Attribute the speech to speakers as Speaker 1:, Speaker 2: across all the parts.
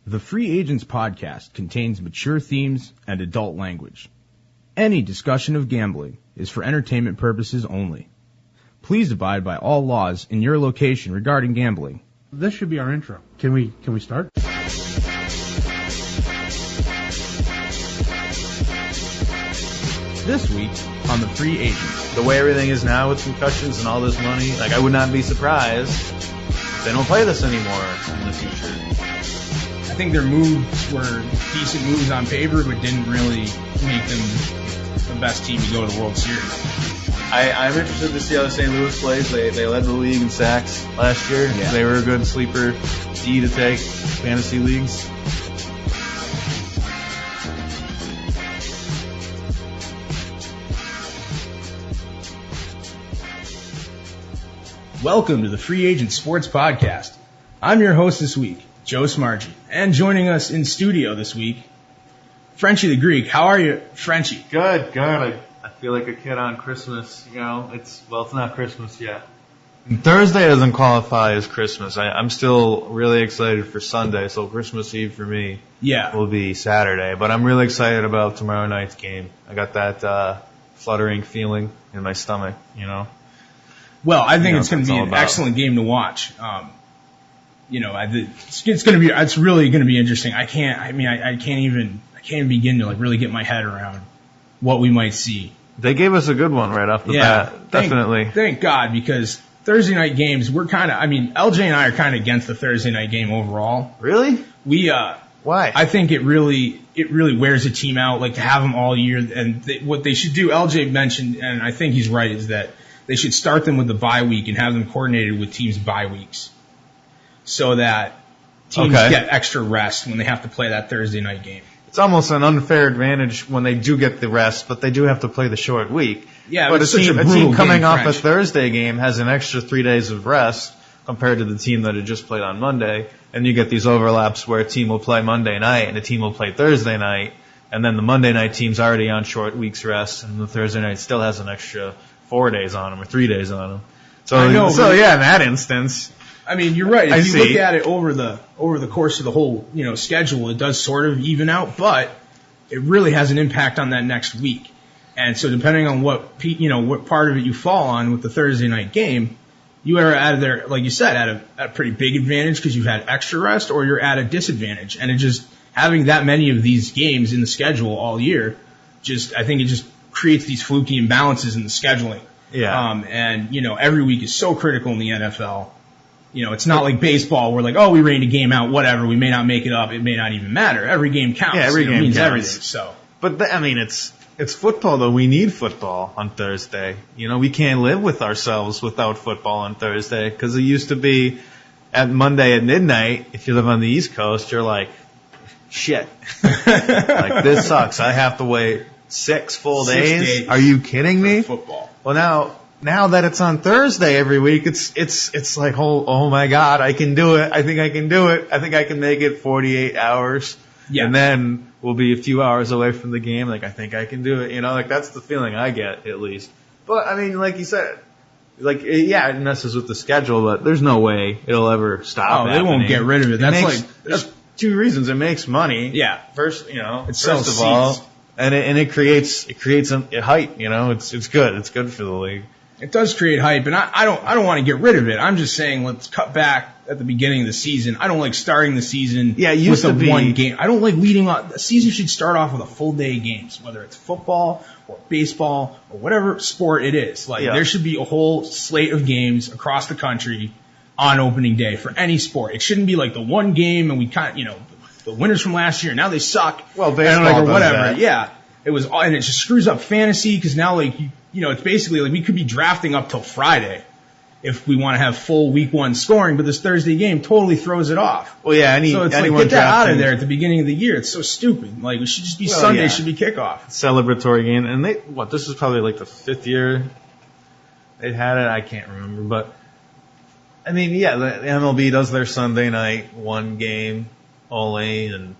Speaker 1: The Free Agents podcast contains mature themes and adult language. Any discussion of gambling is for entertainment purposes only. Please abide by all laws in your location regarding gambling.
Speaker 2: This should be our intro. Can we start?
Speaker 1: This week on The Free Agents.
Speaker 3: The way everything is now with concussions and all this money, I would not be surprised if they don't play this anymore in the future.
Speaker 1: I think their moves were decent moves on paper, but didn't really make them the best team to go to the World Series.
Speaker 3: I'm interested to see how St. Louis plays. They led the league in sacks last year.
Speaker 1: Yeah.
Speaker 3: They were a good sleeper D to take fantasy leagues.
Speaker 1: Welcome to the Free Agent Sports Podcast. I'm your host this week, Joe Smarge, and joining us in studio this week, Frenchy the Greek. How are you, Frenchy?
Speaker 3: Good. I feel like a kid on Christmas. It's not Christmas yet. Thursday doesn't qualify as Christmas. I'm still really excited for Sunday, so Christmas Eve for me will be Saturday. But I'm really excited about tomorrow night's game. I got that fluttering feeling in my stomach,
Speaker 1: Well, I think it's going to be an excellent game to watch. It's really going to be interesting. I can't even begin to really get my head around what we might see.
Speaker 3: They gave us a good one right off the bat. Definitely.
Speaker 1: Thank God, because Thursday night games, LJ and I are kind of against the Thursday night game overall.
Speaker 3: Really?
Speaker 1: Why? I think it really wears a team out, to have them all year. And what they should do, LJ mentioned, and I think he's right, is that they should start them with the bye week and have them coordinated with teams' bye weeks, so that teams get extra rest when they have to play that Thursday night game.
Speaker 3: It's almost an unfair advantage when they do get the rest, but they do have to play the short week.
Speaker 1: Yeah,
Speaker 3: but a team coming off
Speaker 1: French.
Speaker 3: a Thursday game has an extra 3 days of rest compared to the team that had just played on Monday, and you get these overlaps where a team will play Monday night and a team will play Thursday night, and then the Monday night team's already on short week's rest, and the Thursday night still has an extra 4 days on them or 3 days on them. In that instance,
Speaker 1: you're right. If you look at it over the course of the whole schedule, it does sort of even out, but it really has an impact on that next week. And so depending on what part of it you fall on with the Thursday night game, you are out of there, like you said, at a pretty big advantage because you've had extra rest, or you're at a disadvantage. And it just having that many of these games in the schedule all year, I think it just creates these fluky imbalances in the scheduling.
Speaker 3: Yeah.
Speaker 1: Every week is so critical in the NFL. It's not like baseball where we rained a game out, whatever, we may not make it up, it may not even matter. Every game counts.
Speaker 3: Yeah, every game
Speaker 1: means
Speaker 3: counts.
Speaker 1: everything. So.
Speaker 3: But it's football though. We need football on Thursday. We can't live with ourselves without football on Thursday, because it used to be at Monday at midnight. If you live on the East Coast, you're like, shit, this sucks. I have to wait 6 full days. Are you kidding me?
Speaker 1: Football.
Speaker 3: Well, now that it's on Thursday every week, it's like, oh my God, I can do it. I think I can do it. I think I can make it 48 hours. Yeah. And then we'll be a few hours away from the game. I think I can do it. That's the feeling I get, at least. But, like you said, it messes with the schedule, but there's no way it'll ever stop.
Speaker 1: They won't get rid of it.
Speaker 3: There's 2 reasons. It makes money.
Speaker 1: Yeah.
Speaker 3: First of all, and it creates a hype. It's good. It's good for the league.
Speaker 1: It does create hype, and I don't want to get rid of it. I'm just saying let's cut back at the beginning of the season. I don't like starting the season with one game. I don't like leading on. The season should start off with a full day of games, whether it's football or baseball or whatever sport it is. There should be a whole slate of games across the country on opening day for any sport. It shouldn't be like the one game and we the winners from last year, now they suck.
Speaker 3: Well, baseball
Speaker 1: or whatever.
Speaker 3: Does that.
Speaker 1: Yeah. And it just screws up fantasy because now it's basically we could be drafting up till Friday if we want to have full week 1 scoring, but this Thursday game totally throws it off.
Speaker 3: Well, yeah,
Speaker 1: so it's get that out of there at the beginning of the year. It's so stupid. It should just be Sunday should be kickoff.
Speaker 3: Celebratory game. And this is probably the 5th year they had it. I can't remember, but the MLB does their Sunday night 1 game only, and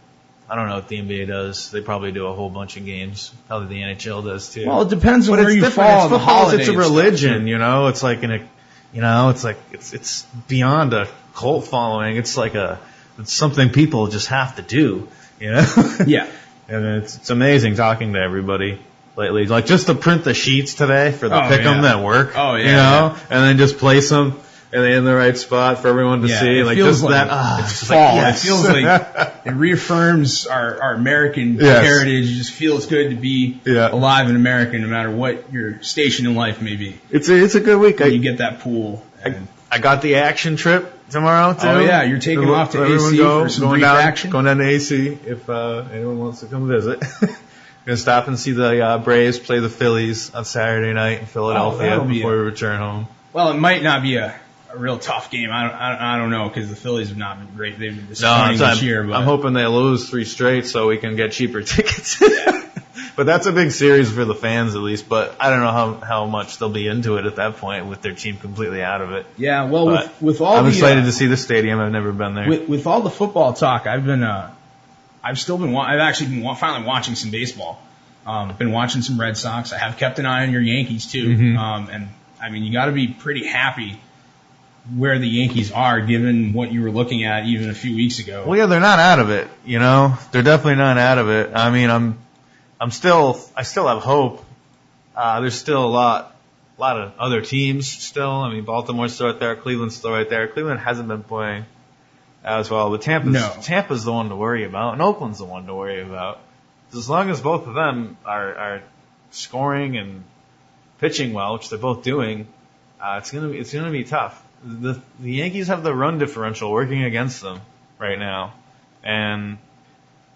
Speaker 3: I don't know what the NBA does. They probably do a whole bunch of games. Probably the NHL does too.
Speaker 1: Well, it depends on where you fall. The holidays.
Speaker 3: It's a religion, It's it's beyond a cult following. It's like a it's something people just have to do, you know?
Speaker 1: Yeah.
Speaker 3: And it's amazing talking to everybody lately. Like, just to print the sheets today for the pick'em that work.
Speaker 1: Oh, yeah.
Speaker 3: You know? And then just place them in the right spot for everyone to see.
Speaker 1: It
Speaker 3: like,
Speaker 1: feels
Speaker 3: just
Speaker 1: like
Speaker 3: that.
Speaker 1: it's
Speaker 3: just
Speaker 1: fall.
Speaker 3: like, yes.
Speaker 1: It feels like it reaffirms our American heritage. It just feels good to be alive in America, no matter what your station in life may be.
Speaker 3: It's a good week.
Speaker 1: You get that pool.
Speaker 3: I got the action trip tomorrow, too.
Speaker 1: Oh, yeah. You're taking off to AC for some brief action?
Speaker 3: Going down to AC if anyone wants to come visit. Going to stop and see the Braves play the Phillies on Saturday night in Philadelphia before we return home.
Speaker 1: Well, it might not be a real tough game. I don't know, because the Phillies have not been great. They've been disappointing this year. But
Speaker 3: I'm hoping they lose 3 straight so we can get cheaper tickets. But that's a big series for the fans, at least. But I don't know how much they'll be into it at that point with their team completely out of it.
Speaker 1: Yeah, well, with all
Speaker 3: I'm excited to see the stadium. I've never been there.
Speaker 1: With all the football talk, I've actually been finally watching some baseball. Been watching some Red Sox. I have kept an eye on your Yankees too.
Speaker 3: Mm-hmm.
Speaker 1: And I mean, you got to be pretty happy where the Yankees are, given what you were looking at even a few weeks ago.
Speaker 3: Well, yeah, they're not out of it. You know, they're definitely not out of it. I mean, I still have hope. There's still a lot of other teams still. I mean, Baltimore's still right there. Cleveland's still right there. Cleveland hasn't been playing as well, but Tampa's the one to worry about, and Oakland's the one to worry about. As long as both of them are scoring and pitching well, which they're both doing, it's gonna be tough. The Yankees have the run differential working against them right now, and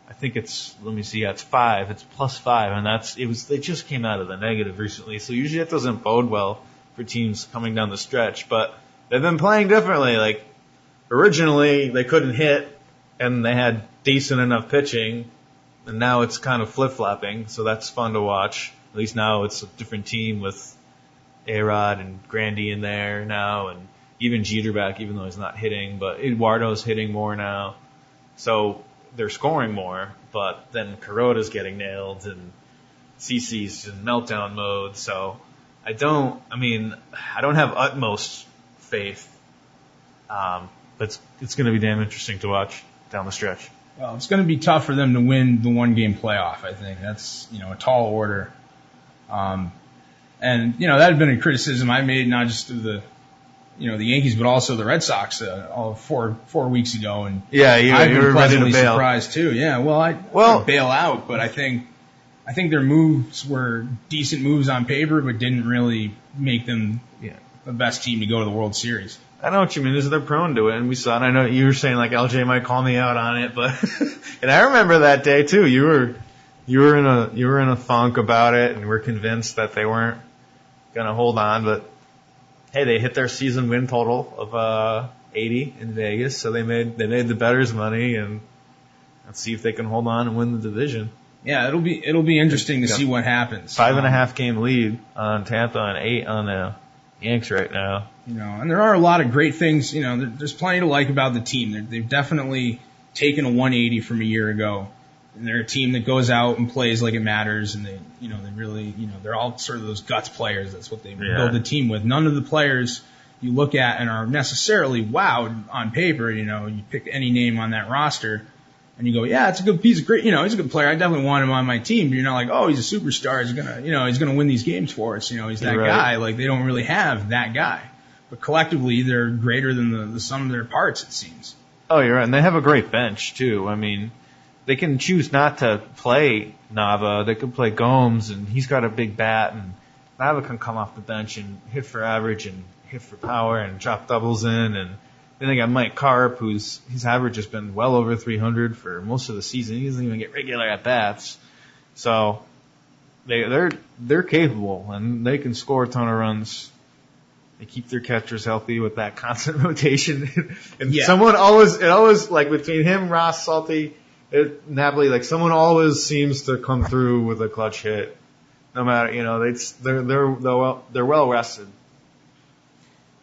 Speaker 3: I think it's 5. It's +5, and they just came out of the negative recently, so usually that doesn't bode well for teams coming down the stretch. But they've been playing differently. Like, originally they couldn't hit, and they had decent enough pitching, and now it's kind of flip-flopping, so that's fun to watch. At least now it's a different team with A-Rod and Grandy in there now, and even Jeter back, even though he's not hitting, but Eduardo's hitting more now. So they're scoring more, but then Kuroda's getting nailed, and CeCe's in meltdown mode. So I don't have utmost faith, but it's going to be damn interesting to watch down the stretch.
Speaker 1: Well, it's going to be tough for them to win the one-game playoff, I think. That's, a tall order. And, that had been a criticism I made, not just of the Yankees, but also the Red Sox all 4 weeks ago. And I've been pleasantly surprised too. Yeah, I bail out, but I think their moves were decent moves on paper, but didn't really make them the best team to go to the World Series.
Speaker 3: I know what you mean. They're prone to it, and we saw it. I know you were saying like LJ might call me out on it, but and I remember that day too. You were in a funk about it, and were convinced that they weren't gonna hold on, but hey, they hit their season win total of 80 in Vegas, so they made the bettors money, and let's see if they can hold on and win the division.
Speaker 1: Yeah, it'll be interesting to see what happens.
Speaker 3: 5.5 game lead on Tampa and 8 on the Yanks right now.
Speaker 1: And there are a lot of great things. There's plenty to like about the team. They've definitely taken a 180 from a year ago. And they're a team that goes out and plays like it matters, and they really, they're all sort of those guts players. That's what they build the team with. None of the players you look at and are necessarily wowed on paper. You pick any name on that roster, and you go, yeah, it's a good piece of great. He's a good player. I definitely want him on my team. But you're not like, oh, he's a superstar. He's gonna win these games for us. He's that guy. Like, they don't really have that guy. But collectively, they're greater than the sum of their parts, it seems.
Speaker 3: Oh, you're right. And they have a great bench too. I mean, they can choose not to play Nava. They could play Gomes, and he's got a big bat, and Nava can come off the bench and hit for average and hit for power and drop doubles in. And then they got Mike Karp, his average has been well over 300 for most of the season. He doesn't even get regular at bats. So they're capable, and they can score a ton of runs. They keep their catchers healthy with that constant rotation. And someone always like between him, Ross, Salty, Napoli, like someone always seems to come through with a clutch hit. No matter, they're well rested.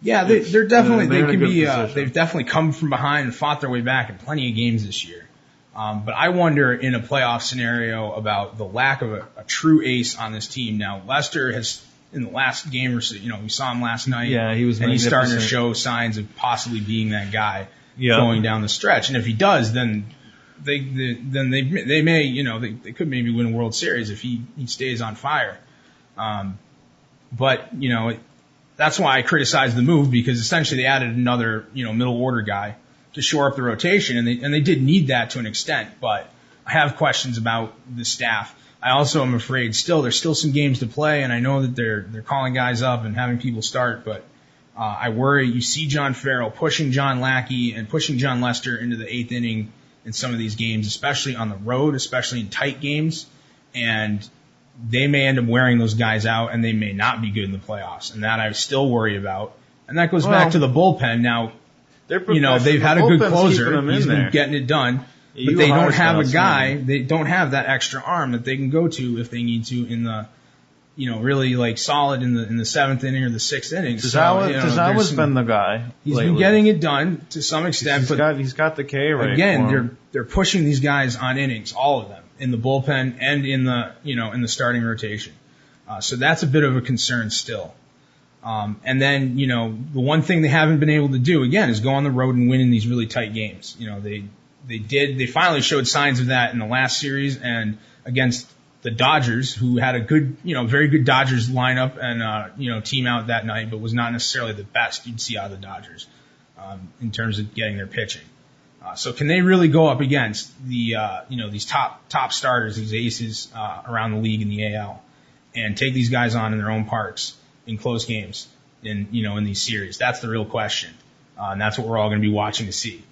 Speaker 1: Yeah, they're definitely they've definitely come from behind and fought their way back in plenty of games this year. But I wonder in a playoff scenario about the lack of a true ace on this team. Now, Lester has, in the last game or so, we saw him last night.
Speaker 3: Yeah, he was
Speaker 1: and he's starting to show signs of possibly being that guy. going down the stretch. And if he does, then they may, you know, they could maybe win a World Series if he stays on fire. But, you know, that's why I criticized the move, because essentially they added another, you know, middle order guy to shore up the rotation, and they did need that to an extent. But I have questions about the staff. I also am afraid there's still some games to play, and I know that they're calling guys up and having people start, but I worry. You see John Farrell pushing John Lackey and pushing John Lester into the 8th inning in some of these games, especially on the road, especially in tight games, and they may end up wearing those guys out, and they may not be good in the playoffs, and that I still worry about. And that goes back to the bullpen. Now, you know, they've had a good closer. He's been getting it done. But they don't have a guy. They don't have that extra arm that they can go to if they need to in the, you know, really like solid in the 7th inning or the 6th inning.
Speaker 3: Tazawa's been the guy.
Speaker 1: He's been getting it done to some extent,
Speaker 3: he's got the K rate.
Speaker 1: Again, they're pushing these guys on innings, all of them, in the bullpen and in the starting rotation. So that's a bit of a concern still. And then, you know, the one thing they haven't been able to do again is go on the road and win in these really tight games. You know, they finally showed signs of that in the last series and against the Dodgers, who had a good, you know, very good Dodgers lineup and, you know, team out that night, but was not necessarily the best you'd see out of the Dodgers, in terms of getting their pitching. So can they really go up against the, you know, these top starters, these aces, around the league in the AL, and take these guys on in their own parks in close games in these series? That's the real question. And that's what we're all going to be watching to see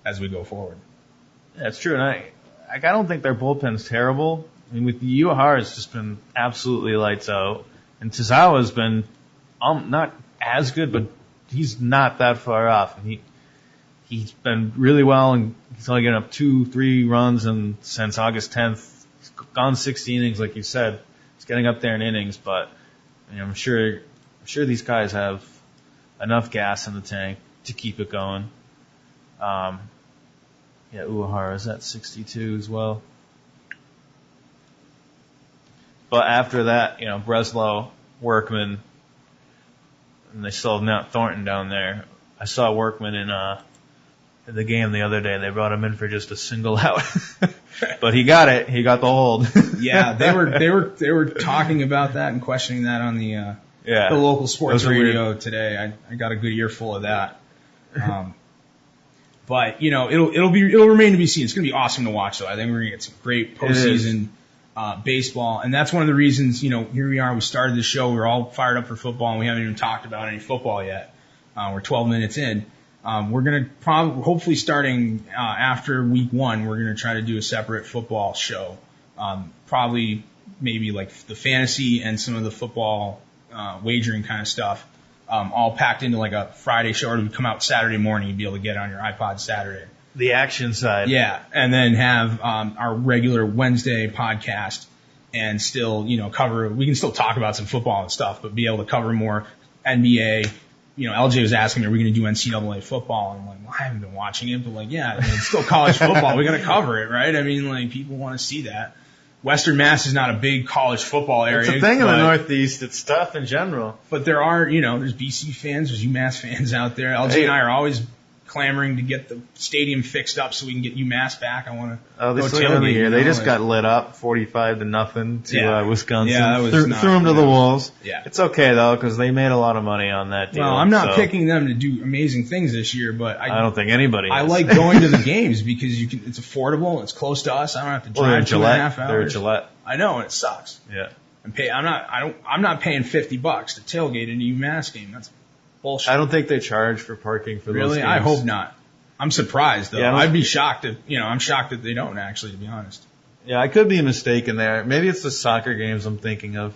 Speaker 1: as we go forward.
Speaker 3: That's true. And I don't think their bullpen's terrible. I mean, with Uehara's just been absolutely lights out. And Tazawa's been, not as good, but he's not that far off. And he's been really well, and he's only getting up 2-3 runs, and since August 10th, he's gone 60 innings, like you said. He's getting up there in innings, but I mean, I'm sure these guys have enough gas in the tank to keep it going. Uehara's at 62 as well. But after that, you know, Breslow, Workman, and they still have Nat Thornton down there. I saw Workman in the game the other day. They brought him in for just a single out, but he got it. He got the hold.
Speaker 1: Yeah, they were talking about that and questioning that on the local sports radio today. I got a good earful of that. But you know, it'll remain to be seen. It's going to be awesome to watch, though. I think we're going to get some great postseason baseball, and that's one of the reasons. You know, here we are. We started the show. We're all fired up for football, and we haven't even talked about any football yet. We're 12 minutes in. We're going to hopefully starting after week 1, we're going to try to do a separate football show. Probably maybe like the fantasy and some of the football wagering kind of stuff. All packed into like a Friday show, or to come out Saturday morning, you'd be able to get on your iPod Saturday.
Speaker 3: The action side.
Speaker 1: Yeah, and then have our regular Wednesday podcast and still, you know, we can still talk about some football and stuff, but be able to cover more NBA. You know, LJ was asking me, are we going to do NCAA football? And I'm like, well, I haven't been watching it, but like, yeah, I mean, it's still college football. We got to cover it, right? I mean, like, people want to see that. Western Mass is not a big college football area.
Speaker 3: It's a thing in the Northeast. It's tough in general.
Speaker 1: But there are, you know, there's BC fans, there's UMass fans out there. LJ and I are always clamoring to get the stadium fixed up so we can get UMass back. I want to go tailgate.
Speaker 3: Here. They just got lit up 45-0 to Wisconsin.
Speaker 1: Yeah, that was
Speaker 3: threw them to the wolves.
Speaker 1: Yeah.
Speaker 3: It's okay, though, because they made a lot of money on that deal.
Speaker 1: Well, I'm not picking them to do amazing things this year, but
Speaker 3: I don't think anybody is.
Speaker 1: I like going to the games because it's affordable, it's close to us. I don't have to drive 2.5 hours.
Speaker 3: They're at Gillette.
Speaker 1: I know, and it sucks.
Speaker 3: Yeah.
Speaker 1: I'm not paying $50 to tailgate in a UMass game. That's bullshit.
Speaker 3: I don't think they charge for parking for those games.
Speaker 1: Really? I hope not. I'm surprised, though. Yeah, I'd be shocked I'm shocked that they don't, actually, to be honest.
Speaker 3: Yeah, I could be mistaken there. Maybe it's the soccer games I'm thinking of.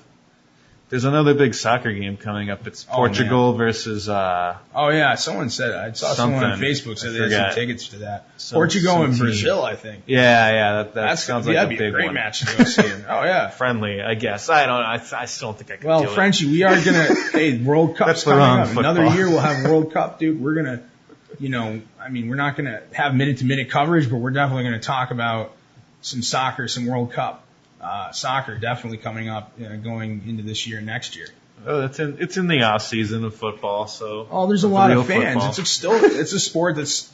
Speaker 3: There's another big soccer game coming up. It's Portugal versus
Speaker 1: yeah, someone said I saw someone on Facebook said they had some tickets to that. Portugal and Brazil, I think.
Speaker 3: Yeah, that sounds like a big one. That'd
Speaker 1: be a great match to go see. Oh yeah,
Speaker 3: friendly, I guess. I still don't think I can do it.
Speaker 1: Well, Frenchy, we are gonna World Cup's coming up. Another year we'll have World Cup, dude. We're gonna, we're not gonna have minute-to-minute coverage, but we're definitely gonna talk about some soccer, some World Cup. Soccer definitely coming up, going into this year and next year.
Speaker 3: Oh, it's in the off season of football, so.
Speaker 1: Oh, there's a lot of fans.
Speaker 3: Football.
Speaker 1: It's a sport that's,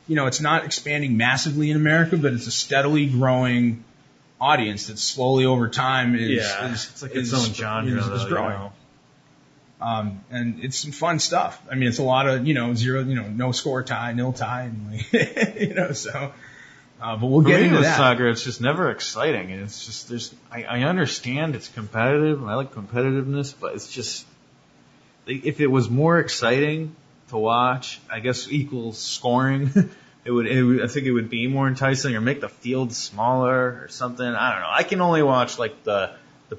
Speaker 1: it's not expanding massively in America, but it's a steadily growing audience that slowly over time
Speaker 3: it's like its own genre
Speaker 1: is growing. And it's some fun stuff. I mean, it's a lot of, zero, no score tie, nil tie, and so. But we'll get into that.
Speaker 3: Soccer, it's just never exciting. And it's just, I understand it's competitive, and I like competitiveness, but it's just, if it was more exciting to watch, I guess equals scoring, I think it would be more enticing, or make the field smaller or something. I don't know. I can only watch like the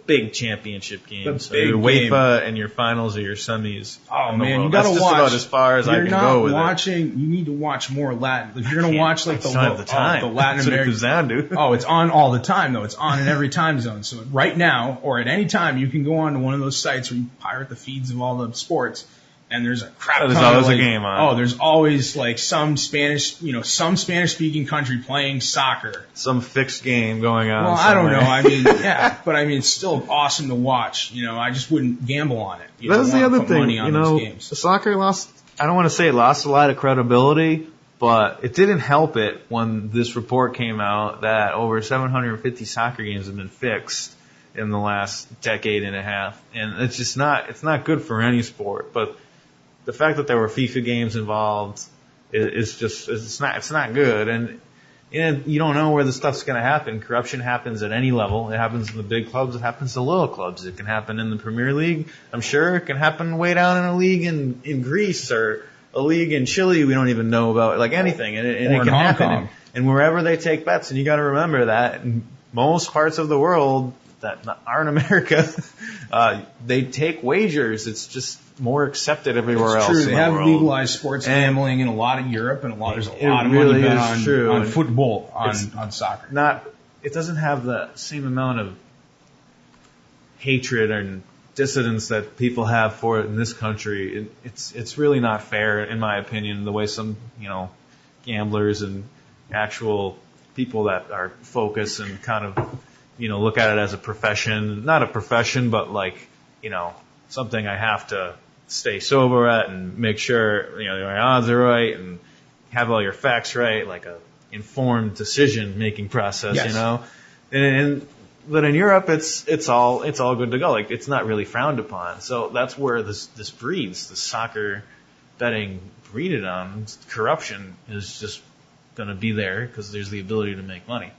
Speaker 3: big championship games, your UEFA and your finals or your semis.
Speaker 1: Oh man, you gotta watch.
Speaker 3: That's just about as far as I can go with
Speaker 1: it. You need to watch more Latin. If you're gonna watch like the Latin
Speaker 3: American,
Speaker 1: it's on all the time though. It's on in every time zone. So right now, or at any time, you can go on to one of those sites where you pirate the feeds of all the sports. And there's a crap ton.
Speaker 3: There's always a game on.
Speaker 1: Oh, there's always like some Spanish-speaking country playing soccer.
Speaker 3: Some fixed game going on.
Speaker 1: Well,
Speaker 3: somewhere.
Speaker 1: I don't know. But it's still awesome to watch. I just wouldn't gamble on it.
Speaker 3: That's the other thing. Soccer lost. I don't want to say it lost a lot of credibility, but it didn't help it when this report came out that over 750 soccer games have been fixed in the last decade and a half, and it's just not. It's not good for any sport, but. The fact that there were FIFA games involved is just, it's not good. And you don't know where the stuff's going to happen. Corruption happens at any level. It happens in the big clubs. It happens to little clubs. It can happen in the Premier League. I'm sure it can happen way down in a league in Greece or a league in Chile we don't even know about, like anything. And it can happen. And wherever they take bets, and you got to remember that in most parts of the world that aren't America, they take wagers. It's just more accepted everywhere else.
Speaker 1: True. They have legalized sports gambling in a lot of Europe, and there's a lot of money bet on football, on soccer.
Speaker 3: It doesn't have the same amount of hatred and dissidence that people have for it in this country. It's really not fair, in my opinion, the way some gamblers and actual people that are focused and kind of look at it as a profession, not a profession, but something I have to stay sober at and make sure, my odds are right and have all your facts right, like a informed decision making process,
Speaker 1: yes.
Speaker 3: But in Europe, it's all good to go. Like, it's not really frowned upon. So that's where this breeds, the soccer betting breeded on. Corruption is just going to be there because there's the ability to make money.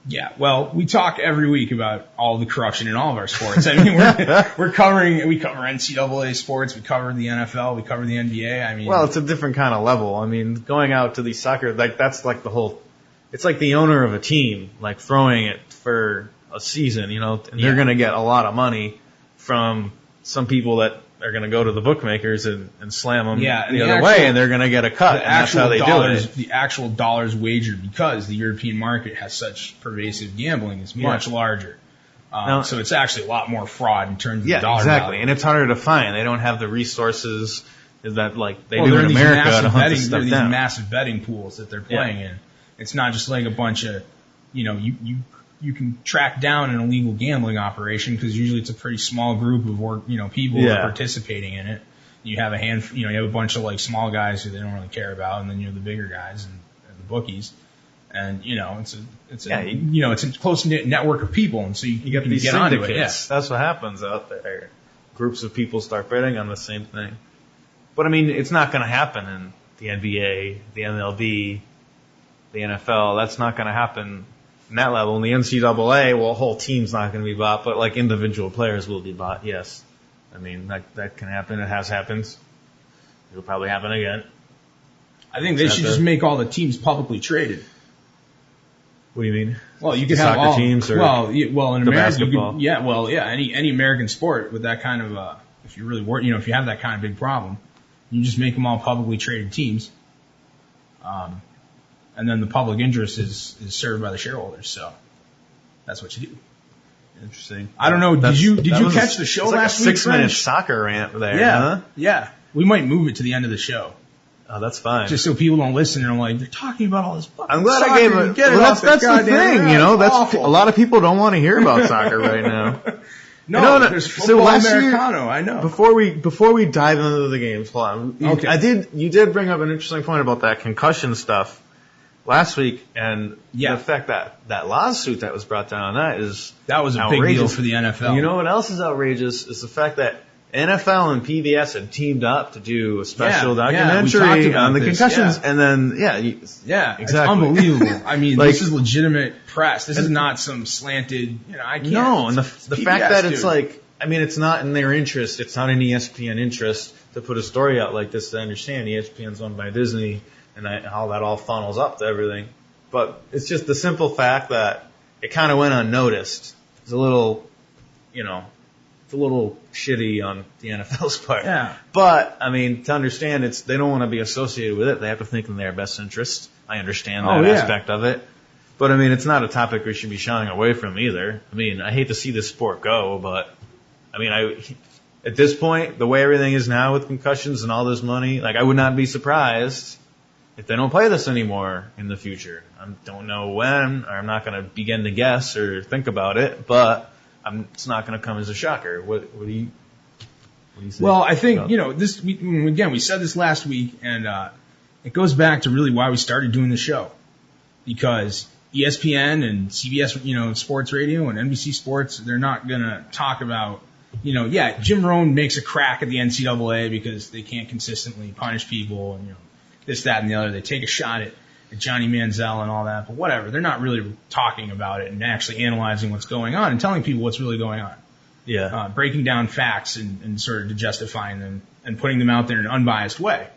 Speaker 1: Yeah, well, we talk every week about all the corruption in all of our sports. I mean, we cover NCAA sports, we cover the NFL, we cover the NBA.
Speaker 3: Well, it's a different kind of level. I mean, going out to these soccer, that's like it's like the owner of a team, like throwing it for a season, and they're going to get a lot of money from some people that are going to go to the bookmakers and slam them the other way, and they're going to get a cut. And that's how they do it.
Speaker 1: The actual dollars wagered, because the European market has such pervasive gambling, is much larger. So it's actually a lot more fraud in terms of the dollar value.
Speaker 3: And it's harder to find. They don't have the resources that they do in America to hunt this stuff down.
Speaker 1: There are these massive betting pools that they're playing in. It's not just like a bunch of, you can track down an illegal gambling operation because usually it's a pretty small group of people who are participating in it. You have you have a bunch of like small guys who they don't really care about, and then you have the bigger guys and the bookies. And it's a close knit network of people, and so you
Speaker 3: get these
Speaker 1: get
Speaker 3: syndicates.
Speaker 1: Onto it. Yeah.
Speaker 3: That's what happens out there. Groups of people start betting on the same thing. But it's not going to happen in the NBA, the MLB, the NFL. That's not going to happen. In that level, in the NCAA, a whole team's not going to be bought, but like individual players will be bought. Yes, that can happen. It has happened. It'll probably happen again.
Speaker 1: I think they should just make all the teams publicly traded.
Speaker 3: What do you mean?
Speaker 1: Well, you could
Speaker 3: have
Speaker 1: soccer
Speaker 3: teams, or
Speaker 1: in America,
Speaker 3: basketball.
Speaker 1: Any American sport with that kind of if you really work, if you have that kind of big problem, you just make them all publicly traded teams. And then the public interest is served by the shareholders. So that's what you do.
Speaker 3: Interesting.
Speaker 1: I don't know. Did you catch the show last week?
Speaker 3: 6-minute soccer rant there.
Speaker 1: Yeah.
Speaker 3: Huh?
Speaker 1: Yeah. We might move it to the end of the show.
Speaker 3: Oh, that's fine.
Speaker 1: Just so people don't listen and are like, they're talking about all this fucking
Speaker 3: I'm glad
Speaker 1: soccer.
Speaker 3: I gave it. That's the thing. That's a lot of people don't want to hear about soccer right now.
Speaker 1: No, there's football Americano. I know.
Speaker 3: Before we dive into the games, hold on.
Speaker 1: Okay.
Speaker 3: You did bring up an interesting point about that concussion stuff last week, and the fact that lawsuit that was brought down on that was
Speaker 1: a
Speaker 3: outrageous.
Speaker 1: big deal for the NFL.
Speaker 3: You know what else is outrageous is the fact that NFL and PBS had teamed up to do a special documentary on the concussions, and then
Speaker 1: exactly. It's unbelievable. I mean, this is legitimate press. This is not some slanted. I can't.
Speaker 3: No, and the fact that it's like, I mean, it's not in their interest. It's not in ESPN interest to put a story out like this. To understand, ESPN's owned by Disney, and how that all funnels up to everything. But it's just the simple fact that it kind of went unnoticed. It's a little, it's a little shitty on the NFL's part.
Speaker 1: Yeah.
Speaker 3: But, I mean, to understand, they don't want to be associated with it. They have to think in their best interest. I understand that aspect of it. But, I mean, it's not a topic we should be shying away from either. I mean, I hate to see this sport go, but, I mean, at this point, the way everything is now with concussions and all this money, I would not be surprised if they don't play this anymore in the future. I don't know when, or I'm not going to begin to guess or think about it, but it's not going to come as a shocker. What do you think?
Speaker 1: Well, I think, we said this last week, and it goes back to really why we started doing the show. Because ESPN and CBS, sports radio and NBC Sports, they're not going to talk about, Jim Rome makes a crack at the NCAA because they can't consistently punish people and, this, that, and the other. They take a shot at Johnny Manziel and all that, but whatever. They're not really talking about it and actually analyzing what's going on and telling people what's really going on.
Speaker 3: Yeah.
Speaker 1: Breaking down facts and sort of justifying them and putting them out there in an unbiased way.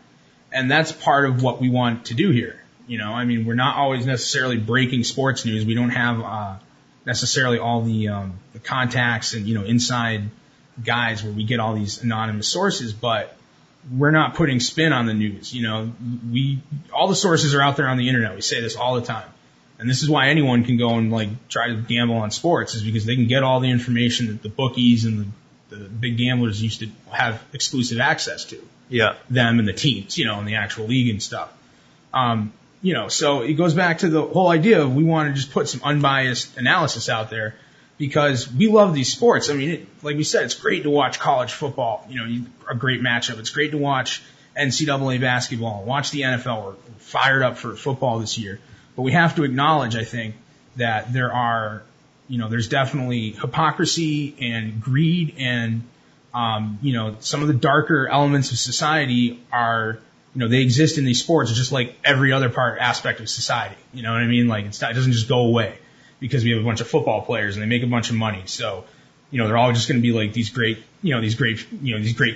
Speaker 1: And that's part of what we want to do here. I mean, we're not always necessarily breaking sports news. We don't have necessarily all the contacts and, inside guides where we get all these anonymous sources, but we're not putting spin on the news. All the sources are out there on the internet. We say this all the time. And this is why anyone can go and try to gamble on sports, is because they can get all the information that the bookies and the big gamblers used to have exclusive access to.
Speaker 3: Yeah.
Speaker 1: Them and the teams, and the actual league and stuff. So it goes back to the whole idea of we want to just put some unbiased analysis out there because we love these sports. I mean, like we said, it's great to watch college football, a great matchup. It's great to watch NCAA basketball, watch the NFL. We're fired up for football this year. But we have to acknowledge, I think, that there are, there's definitely hypocrisy and greed and, some of the darker elements of society are, they exist in these sports just like every other aspect of society. You know what I mean? It doesn't just go away because we have a bunch of football players and they make a bunch of money. So, they're all just going to be these great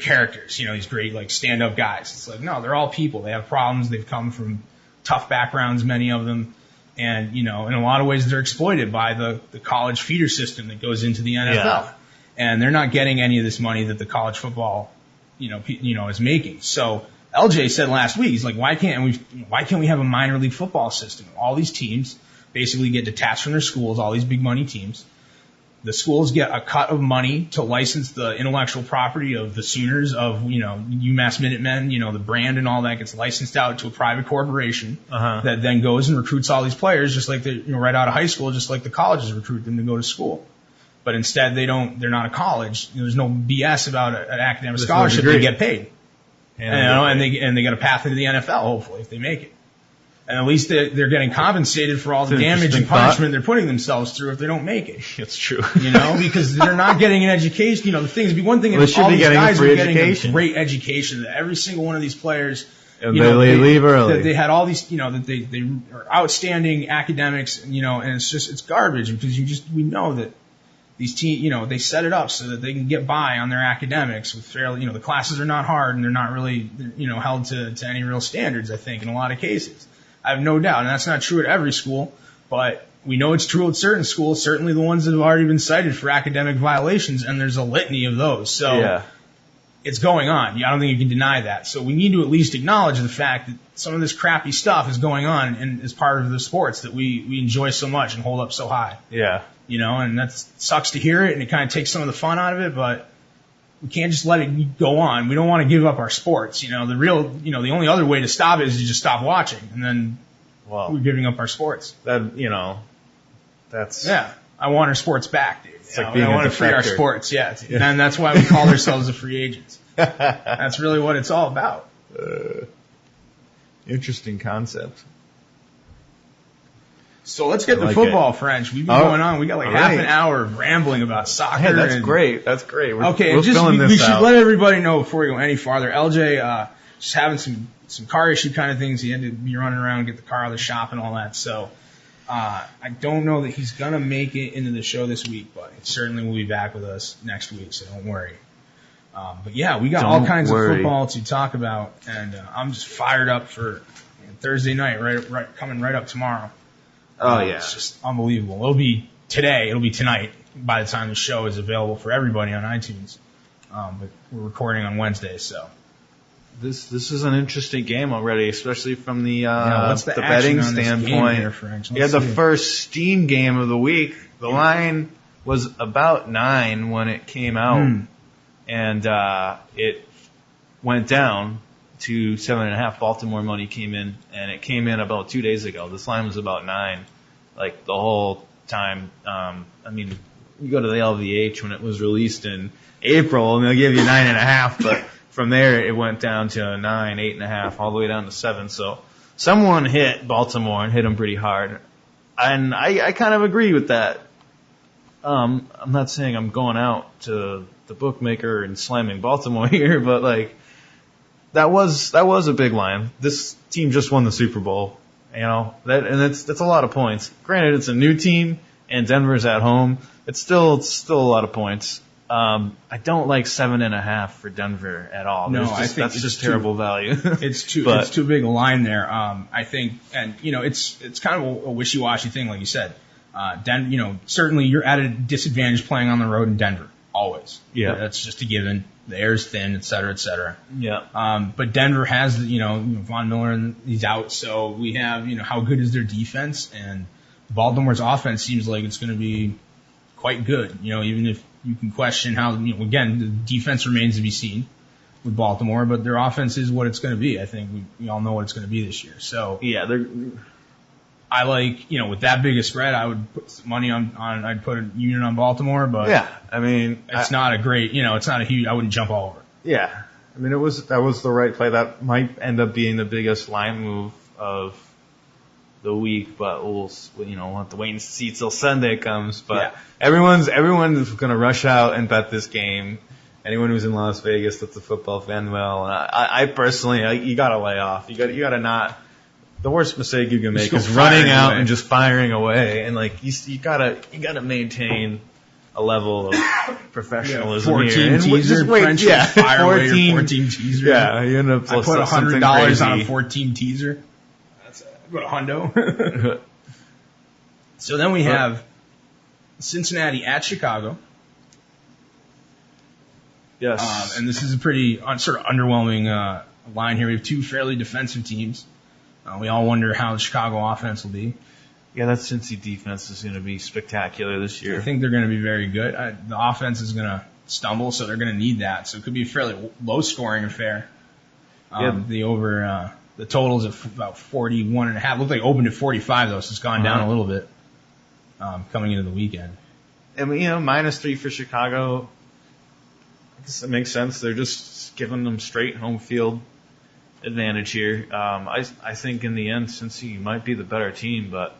Speaker 1: characters, these great stand-up guys. It's no, they're all people. They have problems. They've come from tough backgrounds, many of them. And, in a lot of ways they're exploited by the college feeder system that goes into the NFL. Yeah. And they're not getting any of this money that the college football, is making. So LJ said last week, he's like, why can't we have a minor league football system? All these teams basically get detached from their schools, all these big money teams. The schools get a cut of money to license the intellectual property of the Sooners, of, UMass Minutemen, the brand and all that gets licensed out to a private corporation that then goes and recruits all these players just like right out of high school, just like the colleges recruit them to go to school. But instead they're not a college. There's no BS about an academic scholarship. They get paid. And they get a path into the NFL, hopefully, if they make it. And at least they're getting compensated for all the damage and punishment they're putting themselves through if they don't make it.
Speaker 3: It's true.
Speaker 1: Because they're not getting an education. The thing is, one thing is all these guys are getting a great education. Every single one of these players,
Speaker 3: and they leave early.
Speaker 1: That they had all these, that they are outstanding academics, and it's garbage because we know that these teams, they set it up so that they can get by on their academics with fairly, the classes are not hard and they're not really, held to any real standards, I think, in a lot of cases. I have no doubt, and that's not true at every school, but we know it's true at certain schools, certainly the ones that have already been cited for academic violations, and there's a litany of those. So It's going on. I don't think you can deny that. So we need to at least acknowledge the fact that some of this crappy stuff is going on and is part of the sports that we enjoy so much and hold up so high.
Speaker 3: Yeah.
Speaker 1: And that sucks to hear it, and it kind of takes some of the fun out of it, but we can't just let it go on. We don't want to give up our sports. The only other way to stop it is to just stop watching, and then we're giving up our sports.
Speaker 3: That's
Speaker 1: I want our sports back, dude.
Speaker 3: It's like being
Speaker 1: I want to free our sports. Yeah. And that's why we call ourselves the free agents. That's really what it's all about.
Speaker 3: Interesting concept.
Speaker 1: So let's get to football, French. We've been going on. We got half an hour of rambling about soccer.
Speaker 3: Hey, that's great. That's great.
Speaker 1: We're filling this out. We should let everybody know before we go any farther. LJ just having some car issue kind of things. He had to be running around and get the car out of the shop and all that. So I don't know that he's going to make it into the show this week, but he certainly will be back with us next week, so don't worry. But yeah, we got all kinds of football to talk about, and I'm just fired up for Thursday night, right coming right up tomorrow.
Speaker 3: Oh, yeah.
Speaker 1: It's just unbelievable. It'll be today. It'll be tonight by the time the show is available for everybody on iTunes. But we're recording on Wednesday, so.
Speaker 3: This is an interesting game already, especially from the
Speaker 1: the
Speaker 3: betting standpoint.
Speaker 1: You
Speaker 3: had the first Steam game of the week. The line was about 9 when it came out, and it went down to 7.5. Baltimore money came in, and it came in about 2 days ago. This line was about 9, like the whole time. I mean, you go to the LVH when it was released in April, and they'll give you 9.5, but from there it went down to 9, 8.5, all the way down to 7. So someone hit Baltimore and hit them pretty hard, and I kind of agree with that. I'm not saying I'm going out to the bookmaker and slamming Baltimore here, but like. That was a big line. This team just won the Super Bowl, that's a lot of points. Granted, it's a new team and Denver's at home. It's still a lot of points. I don't like 7.5 for Denver at all.
Speaker 1: No, I think
Speaker 3: that's just terrible value.
Speaker 1: It's too big a line there. I think, and it's kind of a wishy-washy thing, like you said. Certainly you're at a disadvantage playing on the road in Denver. Always.
Speaker 3: Yeah.
Speaker 1: That's just a given. The air's thin, et cetera, et cetera.
Speaker 3: Yeah.
Speaker 1: But Denver has, Von Miller, and he's out. So we have, how good is their defense? And Baltimore's offense seems like it's going to be quite good. Even if you can question how, again, the defense remains to be seen with Baltimore, but their offense is what it's going to be. I think we all know what it's going to be this year. So.
Speaker 3: Yeah,
Speaker 1: I like, with that big a spread, I would put some money on I'd put a unit on Baltimore, but
Speaker 3: yeah, I mean,
Speaker 1: it's not a great, it's not a huge, I wouldn't jump all over it.
Speaker 3: Yeah. I mean, that was the right play. That might end up being the biggest line move of the week, but we'll have to wait and see till Sunday comes. But everyone's going to rush out and bet this game. Anyone who's in Las Vegas that's a football fan, well, I personally, you got to lay off. You got to not. The worst mistake you can make is running out and just firing away, and like you gotta maintain a level of professionalism
Speaker 1: 14
Speaker 3: here. And
Speaker 1: teaser,
Speaker 3: just wait,
Speaker 1: fire 14 teaser.
Speaker 3: Yeah, you end up
Speaker 1: I put $100 on a 14 teaser. That's a hundo. So then we have Cincinnati at Chicago.
Speaker 3: Yes,
Speaker 1: and this is a pretty sort of underwhelming line here. We have two fairly defensive teams. We all wonder how the Chicago offense will be.
Speaker 3: Yeah, that Cincy defense is going to be spectacular this year.
Speaker 1: I think they're going to be very good. The offense is going to stumble, so they're going to need that. So it could be a fairly low-scoring affair. The total's at about 41.5. Looks like it opened at 45 though, so it's gone down a little bit coming into the weekend.
Speaker 3: I mean, -3 for Chicago. I guess that makes sense. They're just giving them straight home field advantage here. I think in the end, Cincy might be the better team, but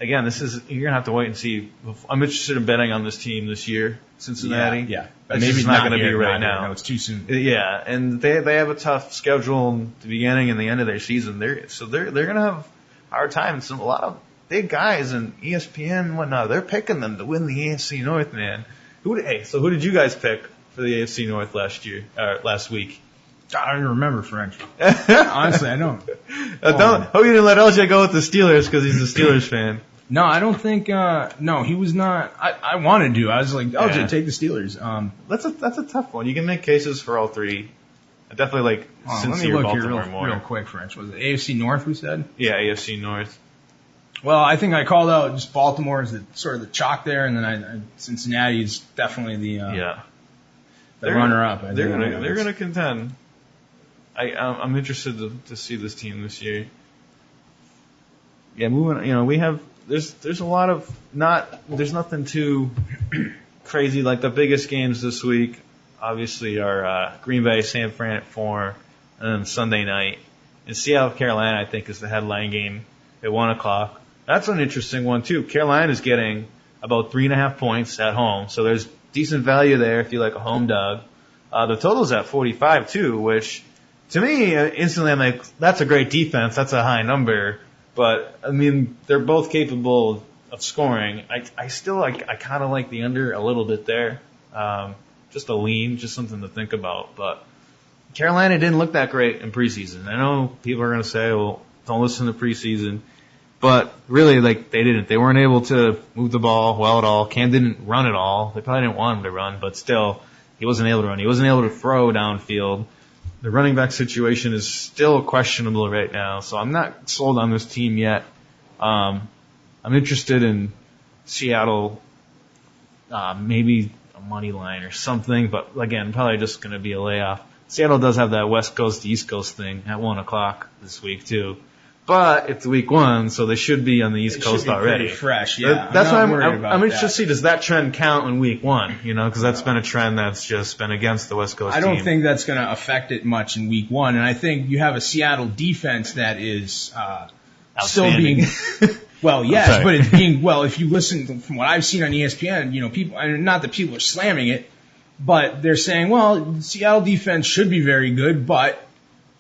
Speaker 3: again, you're gonna have to wait and see. I'm interested in betting on this team this year, Cincinnati.
Speaker 1: Yeah.
Speaker 3: But maybe it's not going to be right now.
Speaker 1: No, it's too soon.
Speaker 3: Yeah, and they have a tough schedule in the beginning and the end of their season. They're gonna have a hard time. And a lot of big guys and ESPN and whatnot, they're picking them to win the AFC North, man. Who did you guys pick for the AFC North last week?
Speaker 1: I don't even remember French. Honestly, I don't.
Speaker 3: Hope you didn't let LJ go with the Steelers because he's a Steelers fan.
Speaker 1: No, I don't think. No, he was not. I wanted to. I was like, LJ, take the Steelers.
Speaker 3: That's a tough one. You can make cases for all three. I definitely like Cincy or Baltimore more.
Speaker 1: Real quick, French. Was it AFC North? We said.
Speaker 3: Yeah, AFC North.
Speaker 1: Well, I think I called out just Baltimore as sort of the chalk there, and then Cincinnati is definitely the runner-up.
Speaker 3: They're gonna contend. I'm interested to see this team this year. Yeah, moving. We have there's a lot of there's nothing too crazy. Like the biggest games this week, obviously, are Green Bay, San Fran at 4, and then Sunday night. And Seattle, Carolina, I think, is the headline game at 1 o'clock. That's an interesting one too. Carolina's getting about 3.5 points at home, so there's decent value there if you like a home dog. The total's at 45 too, which to me instantly I'm like, that's a great defense. That's a high number. But, I mean, they're both capable of scoring. I still I kind of like the under a little bit there. Just a lean, just something to think about. But Carolina didn't look that great in preseason. I know people are going to say, well, don't listen to preseason. But really, like, they didn't. They weren't able to move the ball well at all. Cam didn't run at all. They probably didn't want him to run, but still, he wasn't able to run. He wasn't able to throw downfield. The running back situation is still questionable right now, so I'm not sold on this team yet. I'm interested in Seattle, maybe a money line or something, but again, probably just going to be a layoff. Seattle does have that West Coast to East Coast thing at 1 o'clock this week too, but it's week 1, so they should be on the East Coast already.
Speaker 1: Pretty fresh, yeah.
Speaker 3: That's why I'm interested to see, does that trend count in week 1? You know, because that's been a trend that's just been against the West Coast team.
Speaker 1: I don't think that's going to affect it much in week 1, and I think you have a Seattle defense that is still being. Well, yes, but it's being, well, if you listen from what I've seen on ESPN, you know, people, and not that people are slamming it, but they're saying, well, Seattle defense should be very good, but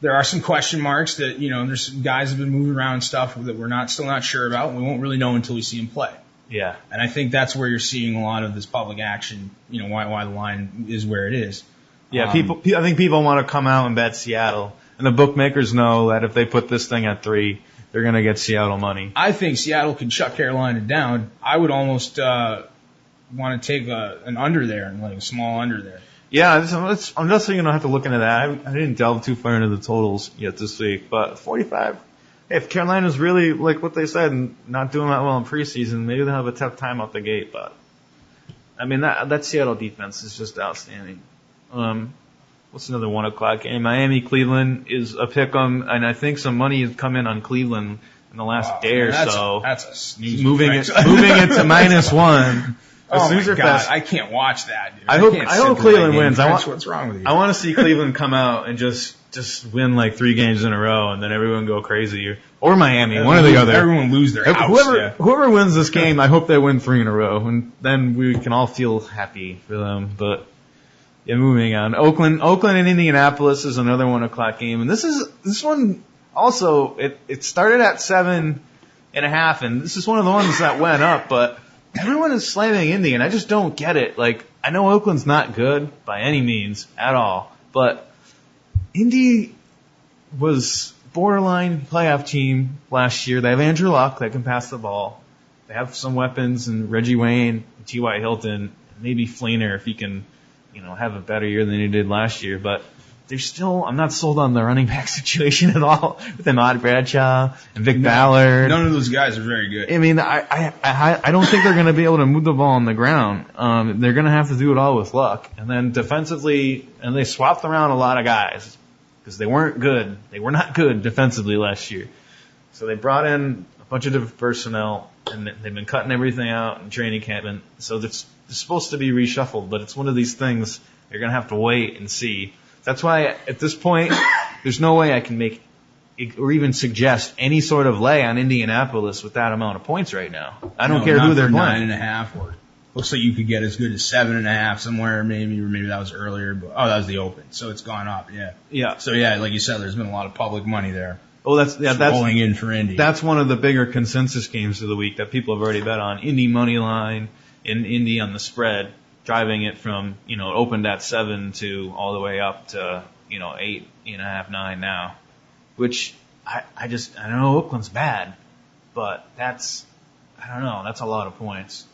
Speaker 1: there are some question marks that, you know, there's some guys have been moving around and stuff that we're still not sure about, and we won't really know until we see them play.
Speaker 3: Yeah.
Speaker 1: And I think that's where you're seeing a lot of this public action, you know, why the line is where it is.
Speaker 3: Yeah, I think people want to come out and bet Seattle, and the bookmakers know that if they put this thing at 3, they're going to get Seattle money.
Speaker 1: I think Seattle can shut Carolina down. I would almost want to take an under there, like a small under there.
Speaker 3: Yeah, I'm just going to have to look into that. I didn't delve too far into the totals yet this week, but 45. Hey, if Carolina's really, like what they said, not doing that well in preseason, maybe they'll have a tough time out the gate. But I mean, that Seattle defense is just outstanding. What's another 1 o'clock game? Miami, Cleveland is a pick 'em, and I think some money has come in on Cleveland in the last day or so.
Speaker 1: That's a snooze.
Speaker 3: Moving it to -1.
Speaker 1: Oh my God, I can't watch that, dude.
Speaker 3: I hope Cleveland wins.
Speaker 1: What's wrong with you?
Speaker 3: I want to see Cleveland come out and just win like 3 games in a row, and then everyone go crazy. Or Miami, one or the other.
Speaker 1: Everyone lose their house.
Speaker 3: Whoever wins this game, I hope they win 3 in a row, and then we can all feel happy for them. But yeah, moving on. Oakland and Indianapolis is another 1 o'clock game, and this one also it started at 7.5, and this is one of the ones that went up, but everyone is slamming Indy, and I just don't get it. Like, I know Oakland's not good by any means at all, but Indy was borderline playoff team last year. They have Andrew Luck that can pass the ball. They have some weapons in Reggie Wayne, T.Y. Hilton, maybe Fleener if he can, you know, have a better year than he did last year. But I'm not sold on the running back situation at all with Ahmad Bradshaw and Vic Ballard.
Speaker 1: None of those guys are very good.
Speaker 3: I mean, I don't think they're going to be able to move the ball on the ground. They're going to have to do it all with luck. And then defensively, and they swapped around a lot of guys because they weren't good. They were not good defensively last year. So they brought in a bunch of different personnel, and they've been cutting everything out in training camp. And so it's supposed to be reshuffled, but it's one of these things you're going to have to wait and see. That's why at this point, there's no way I can make or even suggest any sort of lay on Indianapolis with that amount of points right now. I don't care who they're playing.
Speaker 1: 9.5, or looks like you could get as good as 7.5 somewhere, maybe, or maybe that was earlier. But that was the open, so it's gone up. Yeah.
Speaker 3: Yeah.
Speaker 1: So yeah, like you said, there's been a lot of public money there.
Speaker 3: Oh, that's
Speaker 1: rolling in for Indy.
Speaker 3: That's one of the bigger consensus games of the week that people have already bet on. Indy money line and Indy on the spread, driving it from, you know, it opened at 7 to all the way up to, you know, 8.5, 9 now, which I don't know, Oakland's bad, but I don't know, that's a lot of points,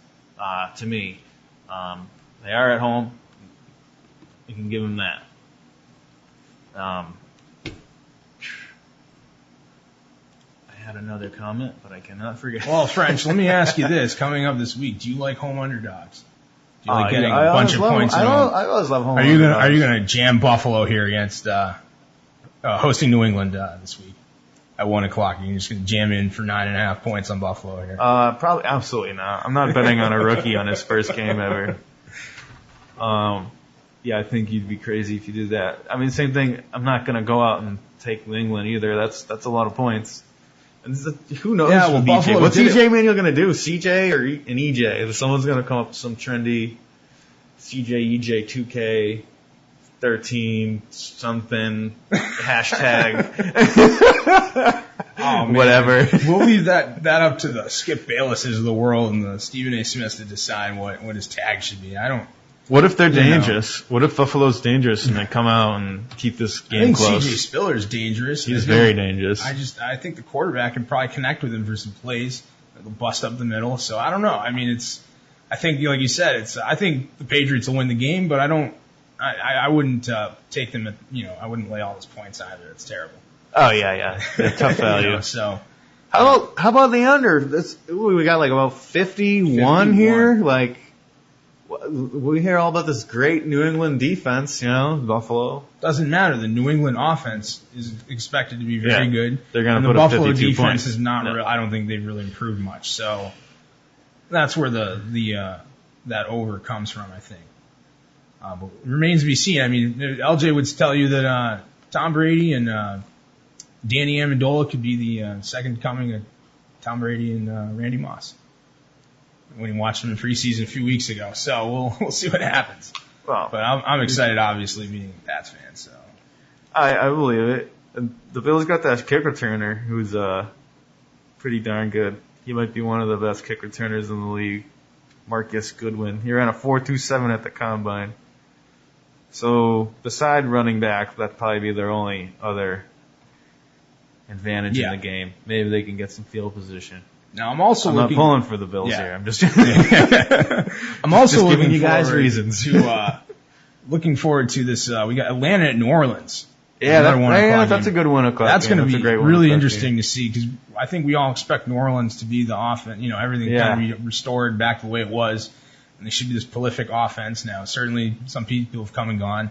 Speaker 3: to me. They are at home. You can give them that. I had another comment, but I cannot forget.
Speaker 1: Well, French, let me ask you this. Coming up this week, do you like home underdogs? Do you like getting a bunch of points? I
Speaker 3: always love home.
Speaker 1: Are you gonna jam Buffalo here against hosting New England this week? at 1:00. You're just going to jam in for 9.5 points on Buffalo here.
Speaker 3: Probably, absolutely not. I'm not betting on a rookie on his first game ever. Yeah, I think you'd be crazy if you did that. I mean, same thing. I'm not going to go out and take New England either. That's a lot of points. And who knows?
Speaker 1: Yeah, well,
Speaker 3: BJ. What's EJ Manuel going to do? CJ or an EJ? Someone's going to come up with some trendy CJ, EJ, 2K, 13, something, hashtag.
Speaker 1: Oh, man.
Speaker 3: Whatever.
Speaker 1: We'll leave that up to the Skip Baylesses of the world and the Stephen A. Smiths to decide what his tag should be.
Speaker 3: What if they're dangerous? What if Buffalo's dangerous and they come out and keep this game close?
Speaker 1: I think CJ Spiller's dangerous.
Speaker 3: He's very dangerous.
Speaker 1: I think the quarterback can probably connect with him for some plays. It'll bust up the middle. So I don't know. I mean, I think, like you said, I think the Patriots will win the game, but I wouldn't take them I wouldn't lay all those points either. It's terrible.
Speaker 3: Oh yeah. They're tough value.
Speaker 1: So
Speaker 3: how about the under? We got like about 51 here. Like, we hear all about this great New England defense, Buffalo.
Speaker 1: Doesn't matter. The New England offense is expected to be very good.
Speaker 3: They're going to
Speaker 1: put
Speaker 3: up 52
Speaker 1: points. The Buffalo defense
Speaker 3: points.
Speaker 1: is not real. I don't think they've really improved much. So that's where that over comes from, I think. But it remains to be seen. I mean, LJ would tell you that Tom Brady and Danny Amendola could be the second coming of Tom Brady and Randy Moss when he watched them in preseason a few weeks ago. So we'll see what happens.
Speaker 3: Well,
Speaker 1: but I'm excited, obviously, being a Pats fan. So
Speaker 3: I believe it. And the Bills got that kick returner who's pretty darn good. He might be one of the best kick returners in the league. Marcus Goodwin. He ran a 4.27 at the combine. So beside running back, that'd probably be their only other advantage in the game. Maybe they can get some field position.
Speaker 1: Now I'm also
Speaker 3: not pulling for the Bills here. I'm just
Speaker 1: I'm also
Speaker 3: just giving you guys reasons
Speaker 1: to looking forward to this. We got Atlanta at New Orleans.
Speaker 3: Yeah, that's a good 1:00.
Speaker 1: That's going to be really interesting to see because I think we all expect New Orleans to be the offense. Everything kind of be restored back the way it was, and they should be this prolific offense now. Certainly, some people have come and gone,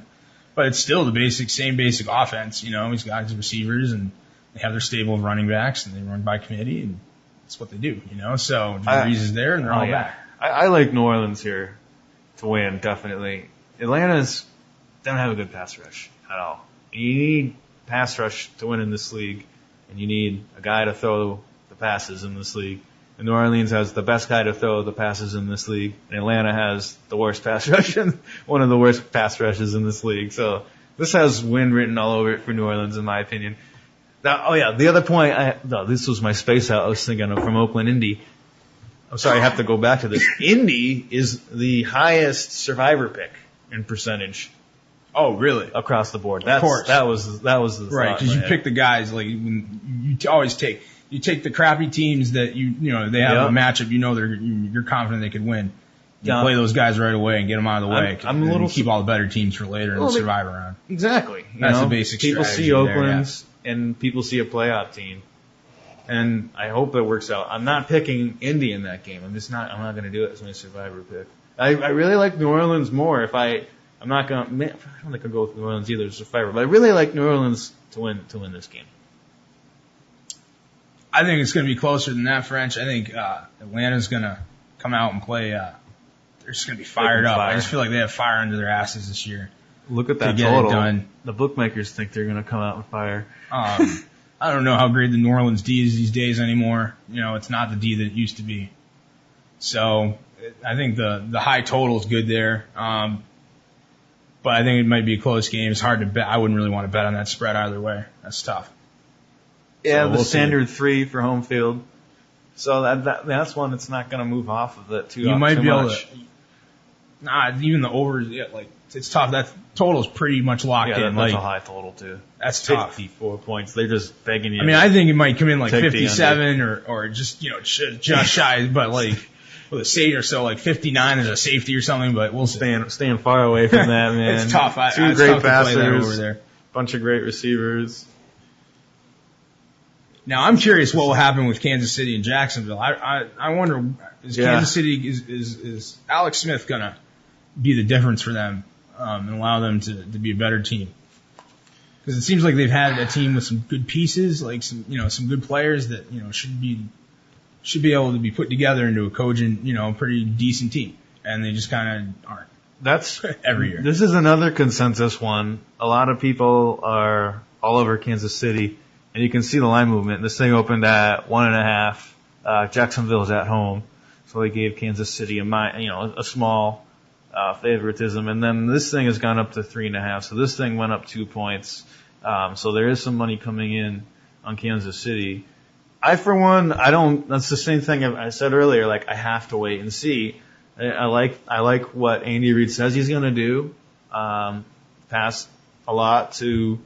Speaker 1: but it's still the same basic offense. He's got his receivers and they have their stable of running backs and they run by committee and that's what they do. So Breeze is there and they're all back.
Speaker 3: I like New Orleans here to win, definitely. Atlanta's don't have a good pass rush at all. You need pass rush to win in this league, and you need a guy to throw the passes in this league. And New Orleans has the best guy to throw the passes in this league, and Atlanta has the worst pass rush, one of the worst pass rushes in this league. So this has win written all over it for New Orleans, in my opinion. Now, the other point, this was my space out I was thinking of from Oakland Indy. I'm sorry, I have to go back to this. Indy is the highest survivor pick in percentage.
Speaker 1: Oh, really?
Speaker 3: Across the board.
Speaker 1: Of course.
Speaker 3: That was the
Speaker 1: right, because you pick the guys like you always take the crappy teams that they have a matchup. You're confident they could win. You play those guys right away and get them out of the way.
Speaker 3: I'm a little
Speaker 1: keep all the better teams for later in the survivor round.
Speaker 3: Exactly.
Speaker 1: That's the basic
Speaker 3: people
Speaker 1: strategy.
Speaker 3: See Oakland's and people see a playoff team, and I hope it works out. I'm not picking Indy in that game. I'm not going to do it as my survivor pick. I really like New Orleans more. I'm not going to. I don't think I'll go with New Orleans either as a survivor, but I really like New Orleans to win this game.
Speaker 1: I think it's going to be closer than that, French. I think Atlanta's going to come out and play. They're just going to be fired up. I just feel like they have fire under their asses this year.
Speaker 3: Look at that total. The bookmakers think they're going to come out and fire.
Speaker 1: I don't know how great the New Orleans D is these days anymore. It's not the D that it used to be. So I think the high total is good there. But I think it might be a close game. It's hard to bet. I wouldn't really want to bet on that spread either way. That's tough.
Speaker 3: Yeah, so the standard 3 for home field. So that's one that's not going to move off of that too much. You might be able to.
Speaker 1: Even the overs, it's tough. That total's pretty much locked in.
Speaker 3: That's a high total too.
Speaker 1: That's tough.
Speaker 3: 54 points. They're just begging you.
Speaker 1: I think it might come in like 57 or just just shy, but like. With a safety or so, like 59 is a safety or something, but we'll
Speaker 3: staying far away from that, man.
Speaker 1: It's tough.
Speaker 3: Two great passers,
Speaker 1: over there.
Speaker 3: Bunch of great receivers.
Speaker 1: Now I'm curious what will happen with Kansas City and Jacksonville. I wonder Kansas City is Alex Smith gonna be the difference for them and allow them to be a better team? Because it seems like they've had a team with some good pieces, like some good players that, should be able to be put together into a cogent, pretty decent team. And they just kind of aren't.
Speaker 3: That's
Speaker 1: every year.
Speaker 3: This is another consensus one. A lot of people are all over Kansas City, and you can see the line movement. This thing opened at 1.5. Jacksonville's at home, so they gave Kansas City a small favoritism, and then this thing has gone up to 3.5. So this thing went up 2 points. So there is some money coming in on Kansas City. I, for one, that's the same thing I said earlier. Like, I have to wait and see. I like what Andy Reid says he's going to do. Pass a lot to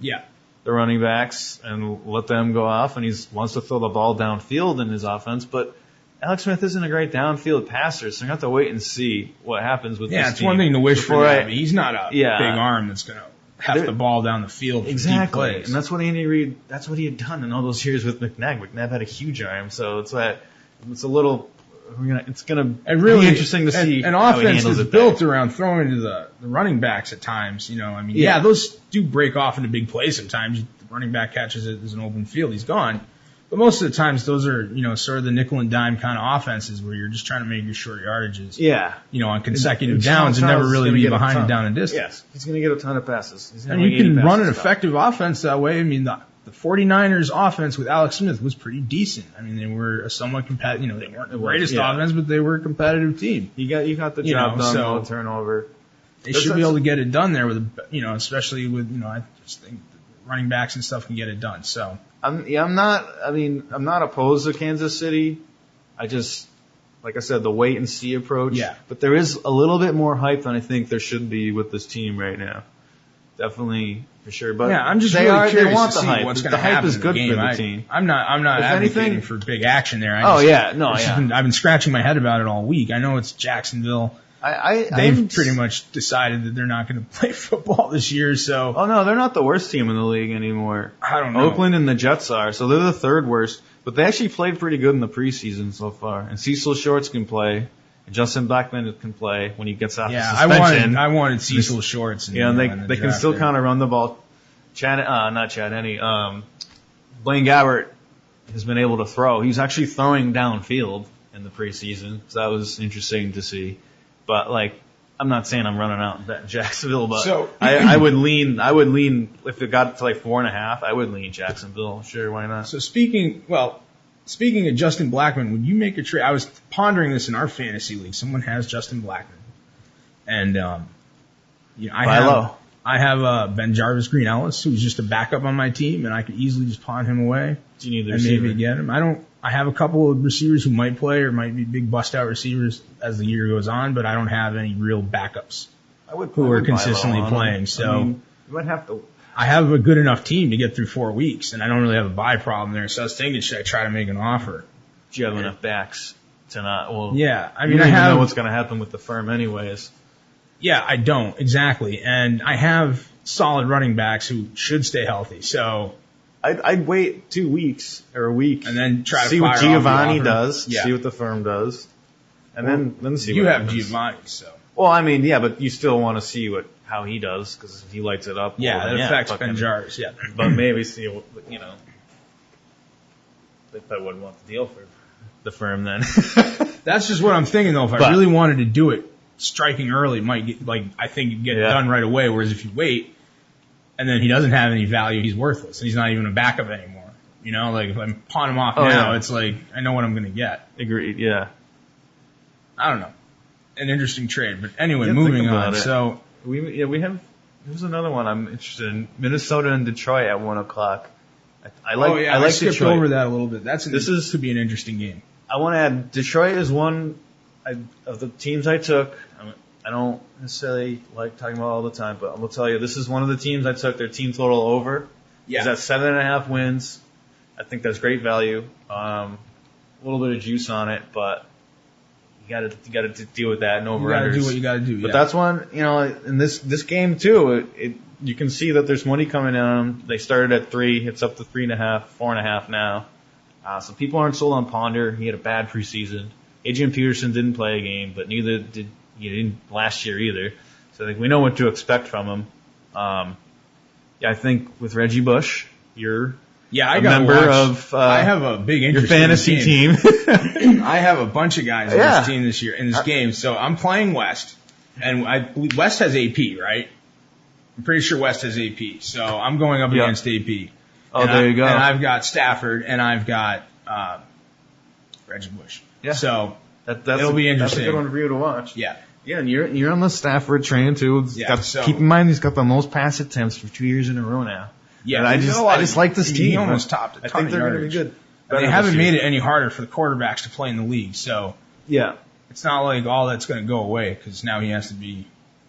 Speaker 3: the running backs and let them go off, and he wants to throw the ball downfield in his offense. But Alex Smith isn't a great downfield passer, so you have to wait and see what happens with this team.
Speaker 1: Yeah, it's one thing to wish for that. He's not a big arm that's going to heft the ball down the field for deep plays.
Speaker 3: And that's what Andy Reid, that's what he had done in all those years with McNabb. McNabb had a huge arm, so it's a little... It's going to be interesting to see
Speaker 1: an
Speaker 3: how he
Speaker 1: offense
Speaker 3: handles
Speaker 1: is
Speaker 3: it
Speaker 1: built around throwing to the running backs at times. Those do break off into big plays sometimes. The running back catches it as an open field, he's gone. But most of the times, those are sort of the nickel and dime kind of offenses where you're just trying to make your short yardages.
Speaker 3: Yeah.
Speaker 1: On consecutive downs and never really be behind and down in distance.
Speaker 3: Yes, he's going to get a ton of passes.
Speaker 1: And you can run an effective offense that way. I mean, the 49ers offense with Alex Smith was pretty decent. I mean, they were a somewhat competitive, they weren't the greatest offense, but they were a competitive team.
Speaker 3: You got the job done, no turnover.
Speaker 1: They should be able to get it done there with, especially with, I just think the running backs and stuff can get it done. So
Speaker 3: I'm not opposed to Kansas City. I just, like I said, the wait and see approach.
Speaker 1: Yeah.
Speaker 3: But there is a little bit more hype than I think there should be with this team right now. Definitely, for sure. But
Speaker 1: yeah, I'm just really curious to see
Speaker 3: hype.
Speaker 1: what's going to happen.
Speaker 3: The hype is
Speaker 1: in
Speaker 3: good
Speaker 1: the game.
Speaker 3: for the team.
Speaker 1: I'm not advocating for big action there. I've been scratching my head about it all week. I know it's Jacksonville. They've pretty much decided that they're not going to play football this year. So
Speaker 3: oh no, they're not the worst team in the league anymore.
Speaker 1: I don't know.
Speaker 3: Oakland and the Jets are, so they're the third worst. But they actually played pretty good in the preseason so far. And Cecil Shorts can play. And Justin Blackman can play when he gets off the suspension.
Speaker 1: I wanted Cecil Shorts.
Speaker 3: And they can still kind of run the ball. Blaine Gabbert has been able to throw. He's actually throwing downfield in the preseason, so that was interesting to see. But I'm not saying I'm running out and betting Jacksonville, but I would lean if it got to 4.5. I would lean Jacksonville. Sure, why not?
Speaker 1: So speaking of Justin Blackman, would you make a trade? I was pondering this in our fantasy league. Someone has Justin Blackman, and I have Ben Jarvis Green Ellis, who's just a backup on my team, and I could easily just pawn him away.
Speaker 3: Do you need the
Speaker 1: and
Speaker 3: receiver?
Speaker 1: Maybe get him. I have a couple of receivers who might play or might be big bust out receivers as the year goes on, but I don't have any real backups who are consistently playing. So
Speaker 3: you might have to.
Speaker 1: I have a good enough team to get through 4 weeks, and I don't really have a bye problem there. So I was thinking, should I try to make an offer?
Speaker 3: Do you have enough backs to not? Well,
Speaker 1: yeah. I
Speaker 3: mean, I don't know what's going to happen with the firm, anyways.
Speaker 1: Yeah, I don't exactly, and I have solid running backs who should stay healthy. So
Speaker 3: I'd wait 2 weeks or a week,
Speaker 1: and then try to
Speaker 3: see what Giovanni does,
Speaker 1: yeah.
Speaker 3: See what the firm does, and then see.
Speaker 1: You
Speaker 3: what
Speaker 1: have
Speaker 3: happens.
Speaker 1: Giovanni, so.
Speaker 3: Well, I mean, yeah, but you still want to see how he does, because if he lights it up,
Speaker 1: yeah, that affects Ben Jarvis, yeah.
Speaker 3: But maybe see, if I wouldn't want the deal for the firm, then.
Speaker 1: That's just what I'm thinking, though. If I really wanted to do it, striking early might get, I think it'd get done right away. Whereas if you wait, and then he doesn't have any value, he's worthless, and he's not even a backup anymore. If I pawn him off now, it's I know what I'm going to get.
Speaker 3: Agreed. Yeah.
Speaker 1: I don't know. An interesting trade, but anyway, moving on. So
Speaker 3: we have. There's another one I'm interested in: Minnesota and Detroit at 1:00. I
Speaker 1: skipped
Speaker 3: Detroit.
Speaker 1: over that a little bit. Could be an interesting game.
Speaker 3: I want to add Detroit is one of the teams I took. I don't necessarily like talking about it all the time, but I'm gonna tell you this is one of the teams I took their team total over.
Speaker 1: Yeah,
Speaker 3: that's 7.5 wins. I think that's great value. A little bit of juice on it, but you got to deal with that. No over-unders.
Speaker 1: You got to do what you got to do.
Speaker 3: But that's one, in this game too. You can see that there's money coming in. They started at 3. It's up to 3.5, 4.5 now. So people aren't sold on Ponder. He had a bad preseason. Adrian Peterson didn't play a game, but neither did he didn't last year either. So I think we know what to expect from him. I think with Reggie Bush, you're
Speaker 1: I
Speaker 3: a
Speaker 1: got
Speaker 3: member of
Speaker 1: I have a big
Speaker 3: your
Speaker 1: interest
Speaker 3: fantasy
Speaker 1: in the
Speaker 3: team.
Speaker 1: I have a bunch of guys in this team this year, in this game. So I'm playing West, and I believe West has AP, right? I'm pretty sure West has AP. So I'm going up against AP.
Speaker 3: Oh, there you go.
Speaker 1: And I've got Stafford, and I've got Reggie Bush.
Speaker 3: Yeah.
Speaker 1: So
Speaker 3: That's
Speaker 1: it'll be interesting.
Speaker 3: That's a good one for you to watch.
Speaker 1: Yeah.
Speaker 3: Yeah, and you're on the Stafford train too. Keep in mind he's got the most pass attempts for 2 years in a row now.
Speaker 1: Yeah,
Speaker 3: and I just like this team.
Speaker 1: He almost topped a ton
Speaker 3: I think
Speaker 1: of
Speaker 3: they're going
Speaker 1: yardage.
Speaker 3: to be good.
Speaker 1: They haven't made it any harder for the quarterbacks to play in the league, so
Speaker 3: yeah,
Speaker 1: it's not like all that's going to go away because now he has to be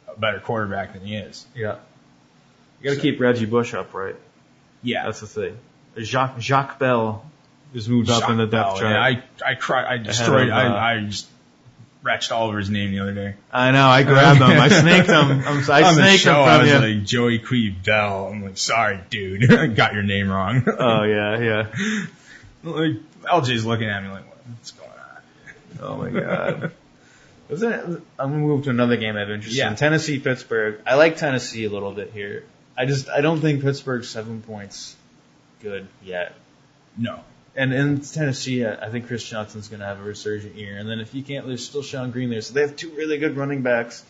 Speaker 1: a better quarterback than he is.
Speaker 3: Yeah, you got to keep Reggie Bush upright.
Speaker 1: Yeah,
Speaker 3: that's the thing. Jacques Bell has moved up in the depth chart.
Speaker 1: Yeah, I destroyed. I just retched all over his name the other day.
Speaker 3: I know. I grabbed him. I snaked him. I snaked him from
Speaker 1: I was
Speaker 3: you.
Speaker 1: like, Joey Queeb Bell. I'm like, sorry, dude. I got your name wrong.
Speaker 3: Oh, yeah.
Speaker 1: Like, LJ's looking at me like, what's going on?
Speaker 3: Oh, my God. I'm going to move to another game I have interest in. Tennessee, Pittsburgh. I like Tennessee a little bit here. I don't think Pittsburgh's 7 points good yet.
Speaker 1: No.
Speaker 3: And in Tennessee, I think Chris Johnson's going to have a resurgent year. And then if you can't, there's still Sean Green there. So they have two really good running backs.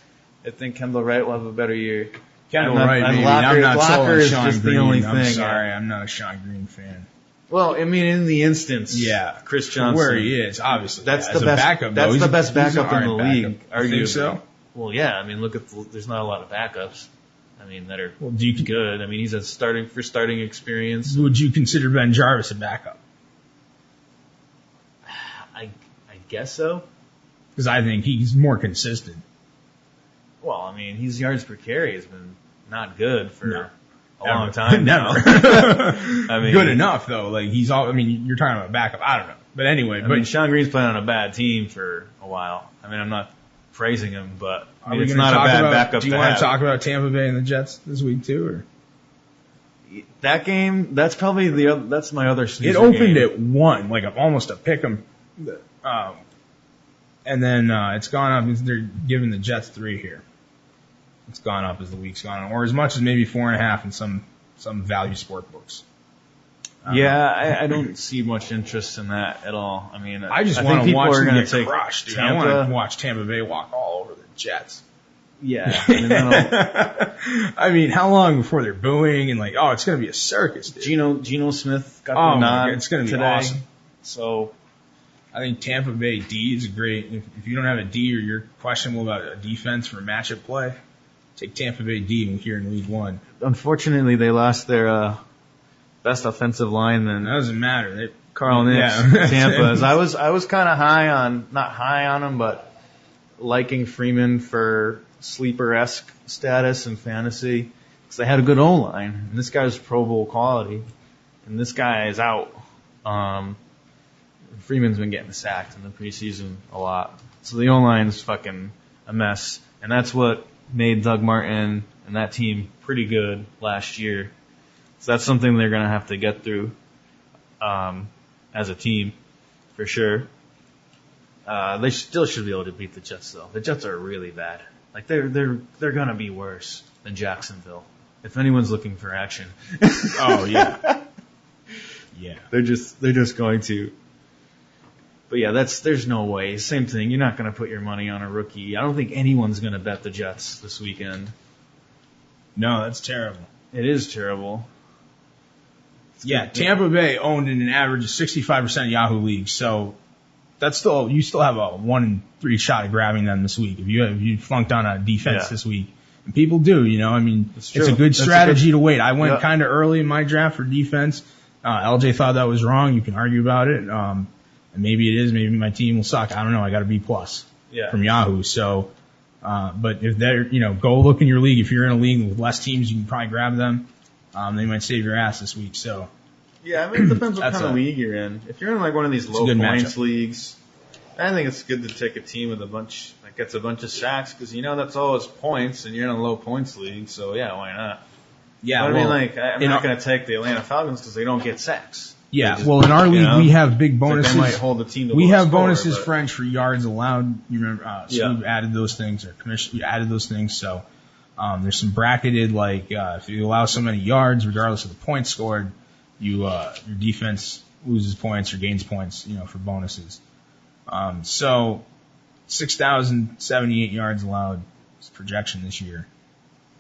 Speaker 3: I think Kendall Wright will have a better year.
Speaker 1: Kendall Wright, maybe.
Speaker 3: I'm not
Speaker 1: Locker
Speaker 3: is
Speaker 1: Sean
Speaker 3: just
Speaker 1: Green.
Speaker 3: the only
Speaker 1: I'm
Speaker 3: thing.
Speaker 1: sorry, I'm not a Sean Green fan.
Speaker 3: Well, I mean, in the instance, Chris Johnson,
Speaker 1: where he is, obviously,
Speaker 3: that's
Speaker 1: the
Speaker 3: the best
Speaker 1: backup.
Speaker 3: That's the best
Speaker 1: he's
Speaker 3: backup in the league.
Speaker 1: Are you so?
Speaker 3: Well, yeah. I mean, look at there's not a lot of backups. I mean, that are
Speaker 1: you
Speaker 3: good. I mean, he's starting experience.
Speaker 1: Would you consider Ben Jarvis a backup?
Speaker 3: I guess so.
Speaker 1: Because I think he's more consistent.
Speaker 3: Well, I mean, his yards per carry has been not good for a
Speaker 1: Never.
Speaker 3: long time now.
Speaker 1: I mean, good enough though. Like I mean, you're talking about backup. I don't know, but anyway.
Speaker 3: I mean, Sean Green's playing on a bad team for a while. I mean, I'm not praising him, but I mean, it's not a bad backup.
Speaker 1: Do you want to talk about Tampa Bay and the Jets this week too, or?
Speaker 3: That game, that's probably that's my other snoozer
Speaker 1: It opened
Speaker 3: game.
Speaker 1: at 1, like almost a pick 'em. And then it's gone up. They're giving the Jets 3 here. It's gone up as the week's gone on, or as much as maybe 4.5 in some value sport books.
Speaker 3: I don't see much interest in that at all. I mean,
Speaker 1: I just want to watch them get crushed, dude.
Speaker 3: Tampa.
Speaker 1: I want to watch Tampa Bay walk all over the Jets.
Speaker 3: Yeah.
Speaker 1: I mean, how long before they're booing and like, oh, it's going to be a circus, dude.
Speaker 3: Geno Smith got the nod.
Speaker 1: It's going to be
Speaker 3: today.
Speaker 1: awesome.
Speaker 3: So
Speaker 1: I think Tampa Bay D is great. If you don't have a D or you're questionable about a defense for matchup play, take Tampa Bay D here in League One.
Speaker 3: Unfortunately, they lost their best offensive lineman.
Speaker 1: That doesn't matter.
Speaker 3: Carl Nix, Tampa. I was kind of not high on him, but liking Freeman for sleeper-esque status in fantasy because they had a good O-line. And this guy's Pro Bowl quality, and this guy is out. Freeman's been getting sacked in the preseason a lot. So the O-line's fucking a mess. And that's what made Doug Martin and that team pretty good last year. So that's something they're going to have to get through as a team, for sure. They still should be able to beat the Jets, though. The Jets are really bad. Like they're going to be worse than Jacksonville if anyone's looking for action.
Speaker 1: Oh yeah, yeah.
Speaker 3: They're just going to. But yeah, there's no way. Same thing. You're not going to put your money on a rookie. I don't think anyone's going to bet the Jets this weekend.
Speaker 1: No, that's terrible.
Speaker 3: It is terrible.
Speaker 1: Yeah, Tampa Bay owned in an average of 65% of Yahoo leagues, so you still have a 1 in 3 shot at grabbing them this week if you flunked on a defense this week. And people do, I mean, it's a good strategy to wait. I went kind of early in my draft for defense. LJ thought that was wrong. You can argue about it. And maybe it is. Maybe my team will suck. I don't know. I got a B+ from Yahoo. So, but if they're, go look in your league. If you're in a league with less teams, you can probably grab them. They might save your ass this week. So.
Speaker 3: Yeah, I mean, it depends what kind of league you're in. If you're in like one of these low points leagues, I think it's good to take a team with that gets a bunch of sacks because that's always points, and you're in a low points league. So yeah, why not?
Speaker 1: Yeah,
Speaker 3: but I mean, I'm not going to take the Atlanta Falcons because they don't get sacks.
Speaker 1: Yeah, in our league we have big bonuses.
Speaker 3: They might hold the team to
Speaker 1: we have
Speaker 3: score,
Speaker 1: bonuses, French, for yards allowed. You remember, we added those things, or commission. We added those things, so There's some bracketed, like, if you allow so many yards, regardless of the points scored, your defense loses points or gains points, for bonuses. So 6,078 yards allowed is projection this year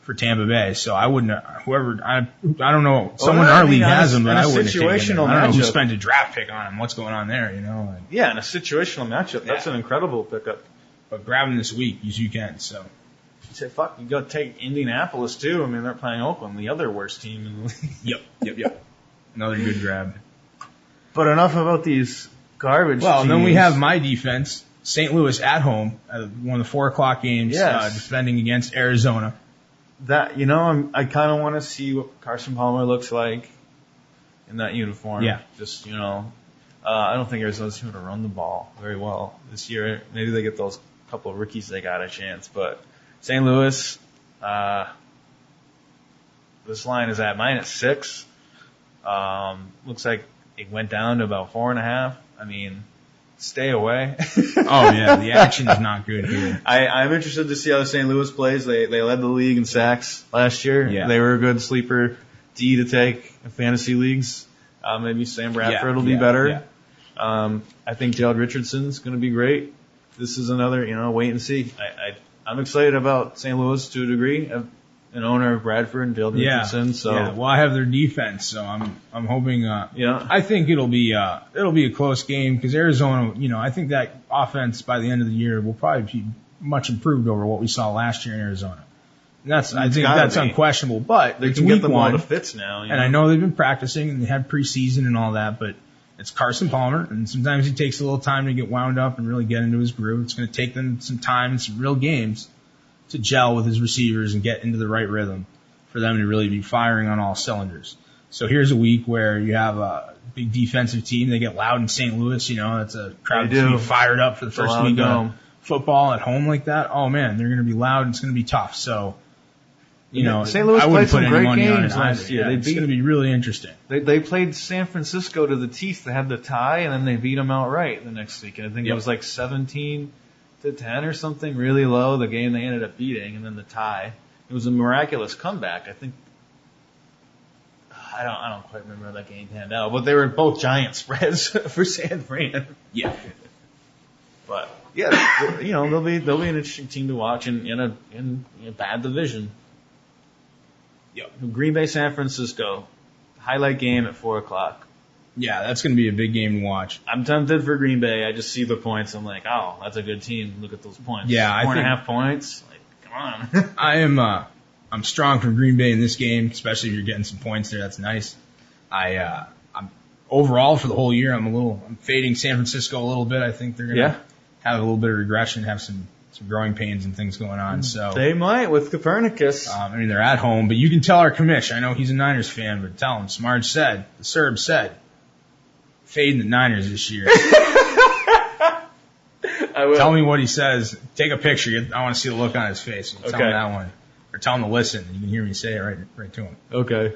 Speaker 1: for Tampa Bay. So I wouldn't, I don't know, someone in our league has him, but I wouldn't have taken him. I don't know who spent a draft pick on him. What's going on there,
Speaker 3: Yeah, in a situational matchup, that's an incredible pickup.
Speaker 1: But grab him this week, as you can, so.
Speaker 3: You say, fuck, you got to take Indianapolis, too. I mean, they're playing Oakland, the other worst team in the league.
Speaker 1: Yep. Another good grab.
Speaker 3: But enough about these garbage teams.
Speaker 1: Then we have my defense, St. Louis at home, one of the 4 o'clock games, defending against Arizona.
Speaker 3: That, I kind of want to see what Carson Palmer looks like in that uniform.
Speaker 1: Yeah.
Speaker 3: Just, I don't think Arizona's going to run the ball very well this year. Maybe they get those couple of rookies they got a chance, but St. Louis, this line is at -6. Looks like it went down to about 4.5. I mean, stay away.
Speaker 1: Oh yeah, the action is not good here.
Speaker 3: I'm interested to see how St. Louis plays. They led the league in sacks last year.
Speaker 1: Yeah.
Speaker 3: They were a good sleeper D to take in fantasy leagues. Maybe Sam Bradford will be better.
Speaker 1: Yeah.
Speaker 3: I think Gerald Richardson's going to be great. This is another, wait and see. I'm excited about St. Louis to a degree. An owner of Bradford and Gerald Richardson. So
Speaker 1: well, I have their defense, so I'm hoping. I think it'll be a close game because Arizona. I think that offense by the end of the year will probably be much improved over what we saw last year in Arizona. And I think that's unquestionable. But
Speaker 3: they
Speaker 1: it's
Speaker 3: can
Speaker 1: week
Speaker 3: get them
Speaker 1: one,
Speaker 3: all to fits now.
Speaker 1: And I know they've been practicing and they had preseason and all that, but it's Carson Palmer, and sometimes he takes a little time to get wound up and really get into his groove. It's going to take them some time and some real games to gel with his receivers and get into the right rhythm for them to really be firing on all cylinders. So here's a week where you have a big defensive team. They get loud in St. Louis. It's a crowd that's going to be fired up for the first week of football at home like that. Oh, man, they're going to be loud and it's going to be tough. So,
Speaker 3: St. Louis
Speaker 1: I
Speaker 3: played
Speaker 1: wouldn't
Speaker 3: some
Speaker 1: put any
Speaker 3: great
Speaker 1: money on
Speaker 3: games
Speaker 1: it
Speaker 3: last year.
Speaker 1: It's going to be really interesting.
Speaker 3: They played San Francisco to the teeth. They had the tie, and then they beat them outright the next week. And I think it was like 17-10 or something, really low, the game they ended up beating, and then the tie. It was a miraculous comeback. I think I don't quite remember how that game panned out, but they were both giant spreads for San Fran.
Speaker 1: Yeah.
Speaker 3: But they'll be an interesting team to watch in a bad division.
Speaker 1: Yep.
Speaker 3: Green Bay, San Francisco, highlight game at 4:00.
Speaker 1: Yeah, that's going to be a big game to watch.
Speaker 3: I'm tempted for Green Bay. I just see the points. I'm like, oh, that's a good team. Look at those points.
Speaker 1: Yeah,
Speaker 3: 4.5 points. Like, come on.
Speaker 1: I'm strong for Green Bay in this game, especially if you're getting some points there. That's nice. I'm overall for the whole year. I'm fading San Francisco a little bit. I think they're going to have a little bit of regression, have some growing pains and things going on. So
Speaker 3: they might with Copernicus.
Speaker 1: They're at home, but you can tell our commish. I know he's a Niners fan, but tell him Smarge the Serb said, fading the Niners this year.
Speaker 3: I will.
Speaker 1: Tell me what he says. Take a picture. I want to see the look on his face. Tell him that one. Or tell him to listen. You can hear me say it right to him.
Speaker 3: Okay.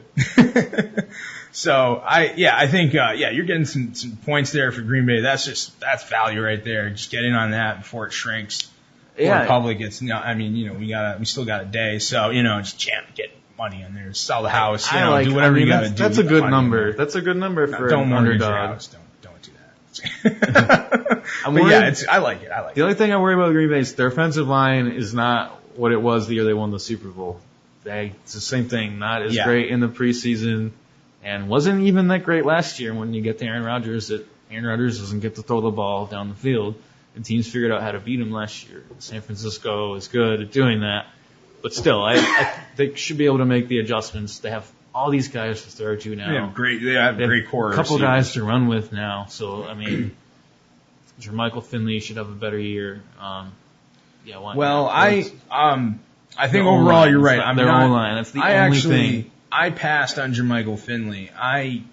Speaker 1: So I think you're getting some points there for Green Bay. That's value right there. Just get in on that before it shrinks. Before the public gets. We still got a day. So just get money in there. Sell the house. Do whatever you got to do.
Speaker 3: That's a good number. That's a good number for
Speaker 1: don't
Speaker 3: an underdog.
Speaker 1: House. Don't do that. I like it.
Speaker 3: The only thing I worry about Green Bay is their offensive line is not what it was the year they won the Super Bowl. It's the same thing. Not as great in the preseason, and wasn't even that great last year when you get to Aaron Rodgers. Aaron Rodgers doesn't get to throw the ball down the field, and teams figured out how to beat him last year. San Francisco is good at doing that, but still, they should be able to make the adjustments. They have all these guys to throw to now.
Speaker 1: They have great core.
Speaker 3: A couple guys to run with now. So Jermichael Finley should have a better year.
Speaker 1: I think overall you're right.
Speaker 3: Their O-line. That's the only thing.
Speaker 1: I passed on Jermichael Finley. I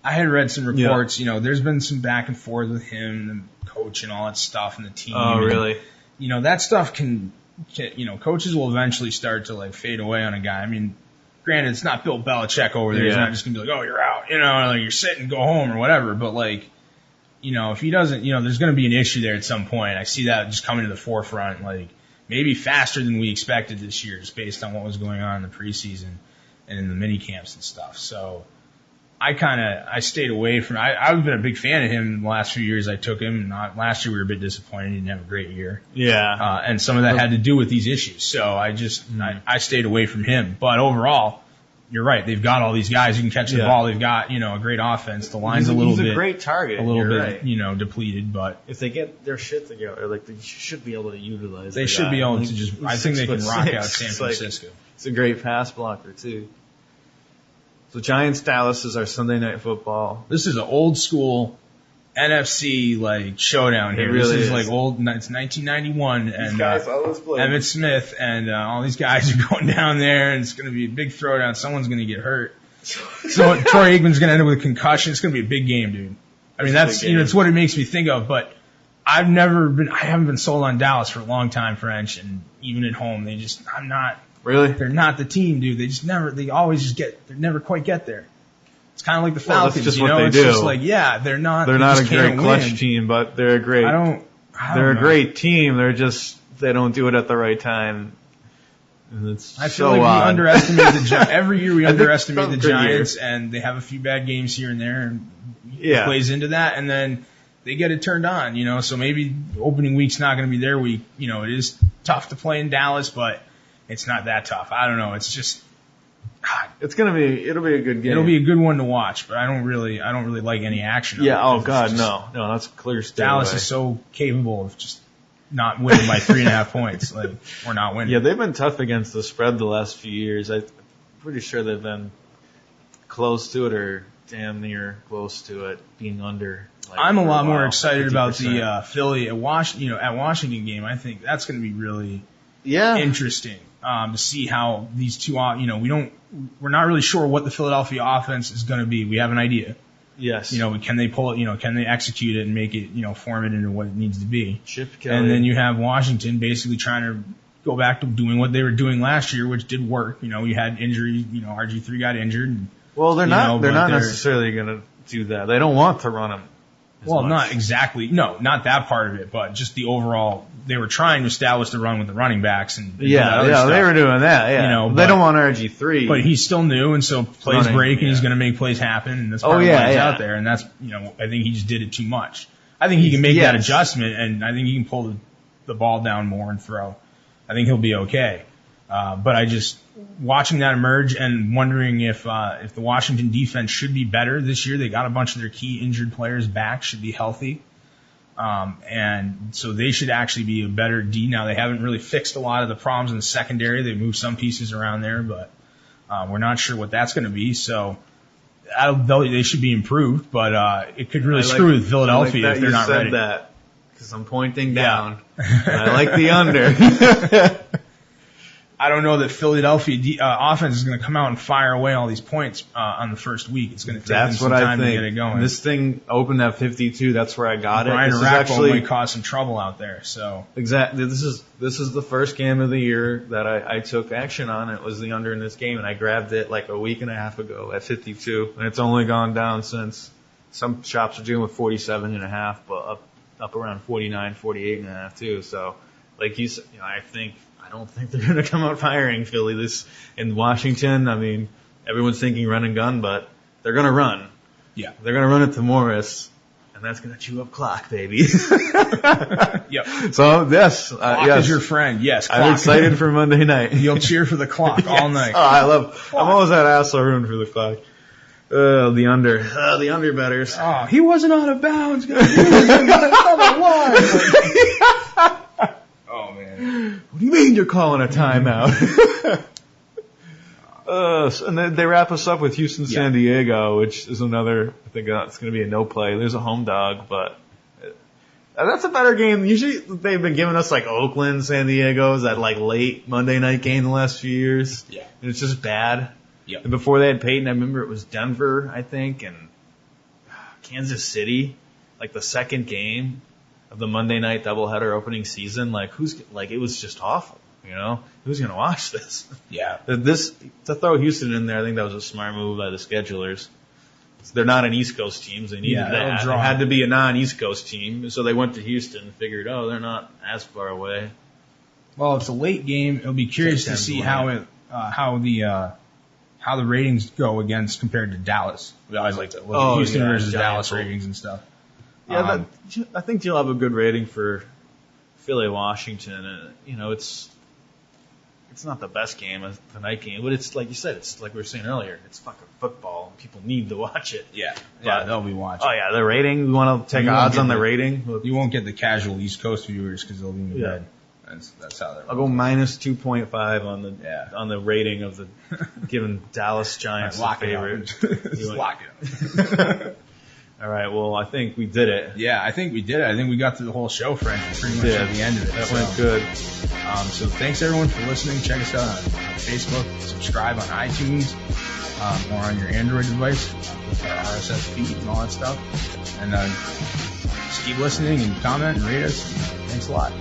Speaker 1: had read some reports. There's been some back and forth with him, the coach, and all that stuff, and the team.
Speaker 3: Oh, really?
Speaker 1: That stuff can coaches will eventually start to fade away on a guy. Granted, it's not Bill Belichick over there. He's not just gonna be like, oh, you're out. You're sitting, go home or whatever. But if he doesn't, there's going to be an issue there at some point. I see that just coming to the forefront. maybe faster than we expected this year, just based on what was going on in the preseason and in the mini camps and stuff. So I stayed away from. I've been a big fan of him in the last few years. I took him. Last year we were a bit disappointed. He didn't have a great year.
Speaker 3: Yeah.
Speaker 1: And some of that had to do with these issues. So I stayed away from him. But overall, you're right. They've got all these guys who can catch the ball. They've got, a great offense. The line's
Speaker 3: he's a great target.
Speaker 1: A little bit, depleted, but
Speaker 3: if they get their shit together, they should be able to utilize.
Speaker 1: They should be able to just. I think they can rock out San Francisco.
Speaker 3: It's a great pass blocker too. So Giants Dallas is our Sunday Night Football.
Speaker 1: This is an old school NFC showdown here.
Speaker 3: Really
Speaker 1: this is
Speaker 3: is.
Speaker 1: old. It's 1991, and
Speaker 3: always play.
Speaker 1: Emmitt Smith and all these guys are going down there, and it's going to be a big throwdown. Someone's going to get hurt. So Troy Aikman's going to end up with a concussion. It's going to be a big game, dude. I mean, that's it's what it makes me think of. But I haven't been sold on Dallas for a long time, French, and even at home, I'm not.
Speaker 3: Really?
Speaker 1: They're not the team, dude. They always they never quite get there. It's kind of like the Falcons,
Speaker 3: that's just what they
Speaker 1: it's
Speaker 3: do.
Speaker 1: just like, they're not.
Speaker 3: They're not a great clutch team, but they're a great. They're a great team. They don't do it at the right time. And
Speaker 1: I feel like we underestimate the Giants. Every year we underestimate the Giants,
Speaker 3: year.
Speaker 1: And they have a few bad games here and there, and
Speaker 3: it
Speaker 1: plays into that, and then they get it turned on, So maybe opening week's not going to be their week. It is tough to play in Dallas, but it's not that tough. I don't know. It's just.
Speaker 3: It'll be a good game.
Speaker 1: It'll be a good one to watch, but I don't really like any action.
Speaker 3: Yeah. Oh God, no, that's a clear stay
Speaker 1: Dallas
Speaker 3: away.
Speaker 1: is so capable of just not winning by 3.5 points. We're not winning.
Speaker 3: Yeah, they've been tough against the spread the last few years. I'm pretty sure they've been close to it or damn near close to it, being under.
Speaker 1: I'm a lot more excited 50%. About the Philly at Washington game. I think that's going to be really interesting. To see how these two, we're not really sure what the Philadelphia offense is going to be. We have an idea.
Speaker 3: Yes.
Speaker 1: Can they pull it, can they execute it and make it, form it into what it needs to be?
Speaker 3: Chip Kelly.
Speaker 1: And then you have Washington basically trying to go back to doing what they were doing last year, which did work. You had injuries, RG3 got injured.
Speaker 3: Well, they're not necessarily going to do that. They don't want to run them.
Speaker 1: Well, not exactly. No, not that part of it, but just the overall. They were trying to establish the run with the running backs and
Speaker 3: they were doing that. Yeah, they don't want RG3,
Speaker 1: but he's still new, and so plays break, and he's going to make plays happen, and that's part of why he's out there. And that's I think he just did it too much. I think he can make that adjustment, and I think he can pull the ball down more and throw. I think he'll be okay. But I just watching that emerge and wondering if the Washington defense should be better this year. They got a bunch of their key injured players back, should be healthy. And so they should actually be a better D. Now, they haven't really fixed a lot of the problems in the secondary. They moved some pieces around there, but we're not sure what that's going to be. So they should be improved, but it could really screw with Philadelphia if they're not ready.
Speaker 3: I like that you said that because I'm pointing down. And I like the under.
Speaker 1: I don't know that Philadelphia offense is going to come out and fire away all these points on the first week. It's going to take them some time to get it going.
Speaker 3: This thing opened at 52. That's where I got
Speaker 1: Brian
Speaker 3: it.
Speaker 1: Brian Rackle might cause some trouble out there. So
Speaker 3: exactly, this is the first game of the year that I took action on. It was the under in this game, and I grabbed it like a week and a half ago at 52, and it's only gone down since. Some shops are doing with 47.5, but up around 49, 48.5 too. So, like you said, I don't think they're going to come out firing Philly in Washington. I mean, everyone's thinking run and gun, but they're going to run.
Speaker 1: Yeah.
Speaker 3: They're going to run it to Morris, and that's going to chew up clock, baby.
Speaker 1: Yep.
Speaker 3: So, yes.
Speaker 1: Clock is your friend. Yes, clock.
Speaker 3: I'm excited for Monday night.
Speaker 1: You'll cheer for the clock all night.
Speaker 3: Oh, I'm always at asshole room for the clock. The under. The under betters.
Speaker 1: Oh, he wasn't out of bounds. He was on the line. Oh, man.
Speaker 3: What do you mean you're calling a timeout? And then they wrap us up with Houston, San Diego, which is another, I think it's going to be a no play. There's a home dog, but that's a better game. Usually they've been giving us Oakland, San Diego's that late Monday night game the last few years.
Speaker 1: Yeah.
Speaker 3: And it's just bad.
Speaker 1: Yep.
Speaker 3: And before they had Peyton, I remember it was Denver, I think, and Kansas City, the second game of the Monday night doubleheader opening season. It was just awful. Who's going to watch this?
Speaker 1: Yeah.
Speaker 3: To throw Houston in there, I think that was a smart move by the schedulers. They're not an East Coast team, so they needed that. It had to be a non-East Coast team, so they went to Houston and figured, they're not as far away.
Speaker 1: Well, it's a late game. It'll be curious to see how the ratings go compared to Dallas. We always like to look at Houston versus Dallas ratings and stuff.
Speaker 3: Yeah, I think you'll have a good rating for Philly, Washington. It's not the best game, the night game, but it's like you said, it's like we were saying earlier, it's fucking football. People need to watch it.
Speaker 1: Yeah, they'll be watching.
Speaker 3: Oh yeah, the rating. We want to take odds on the rating.
Speaker 1: You won't get the casual East Coast viewers because they'll be in bed. That's how they're.
Speaker 3: I'll go minus 2.5 on the rating of the given Dallas Giants favorite.
Speaker 1: Lock it up.
Speaker 3: All right. Well, I think we did it.
Speaker 1: Yeah, I think we did it. I think we got through the whole show, Frenchy, pretty much at the end of it.
Speaker 3: That went good.
Speaker 1: So thanks everyone for listening. Check us out on Facebook. Subscribe on iTunes or on your Android device with our RSS feed and all that stuff. And just keep listening and comment and rate us. Thanks a lot.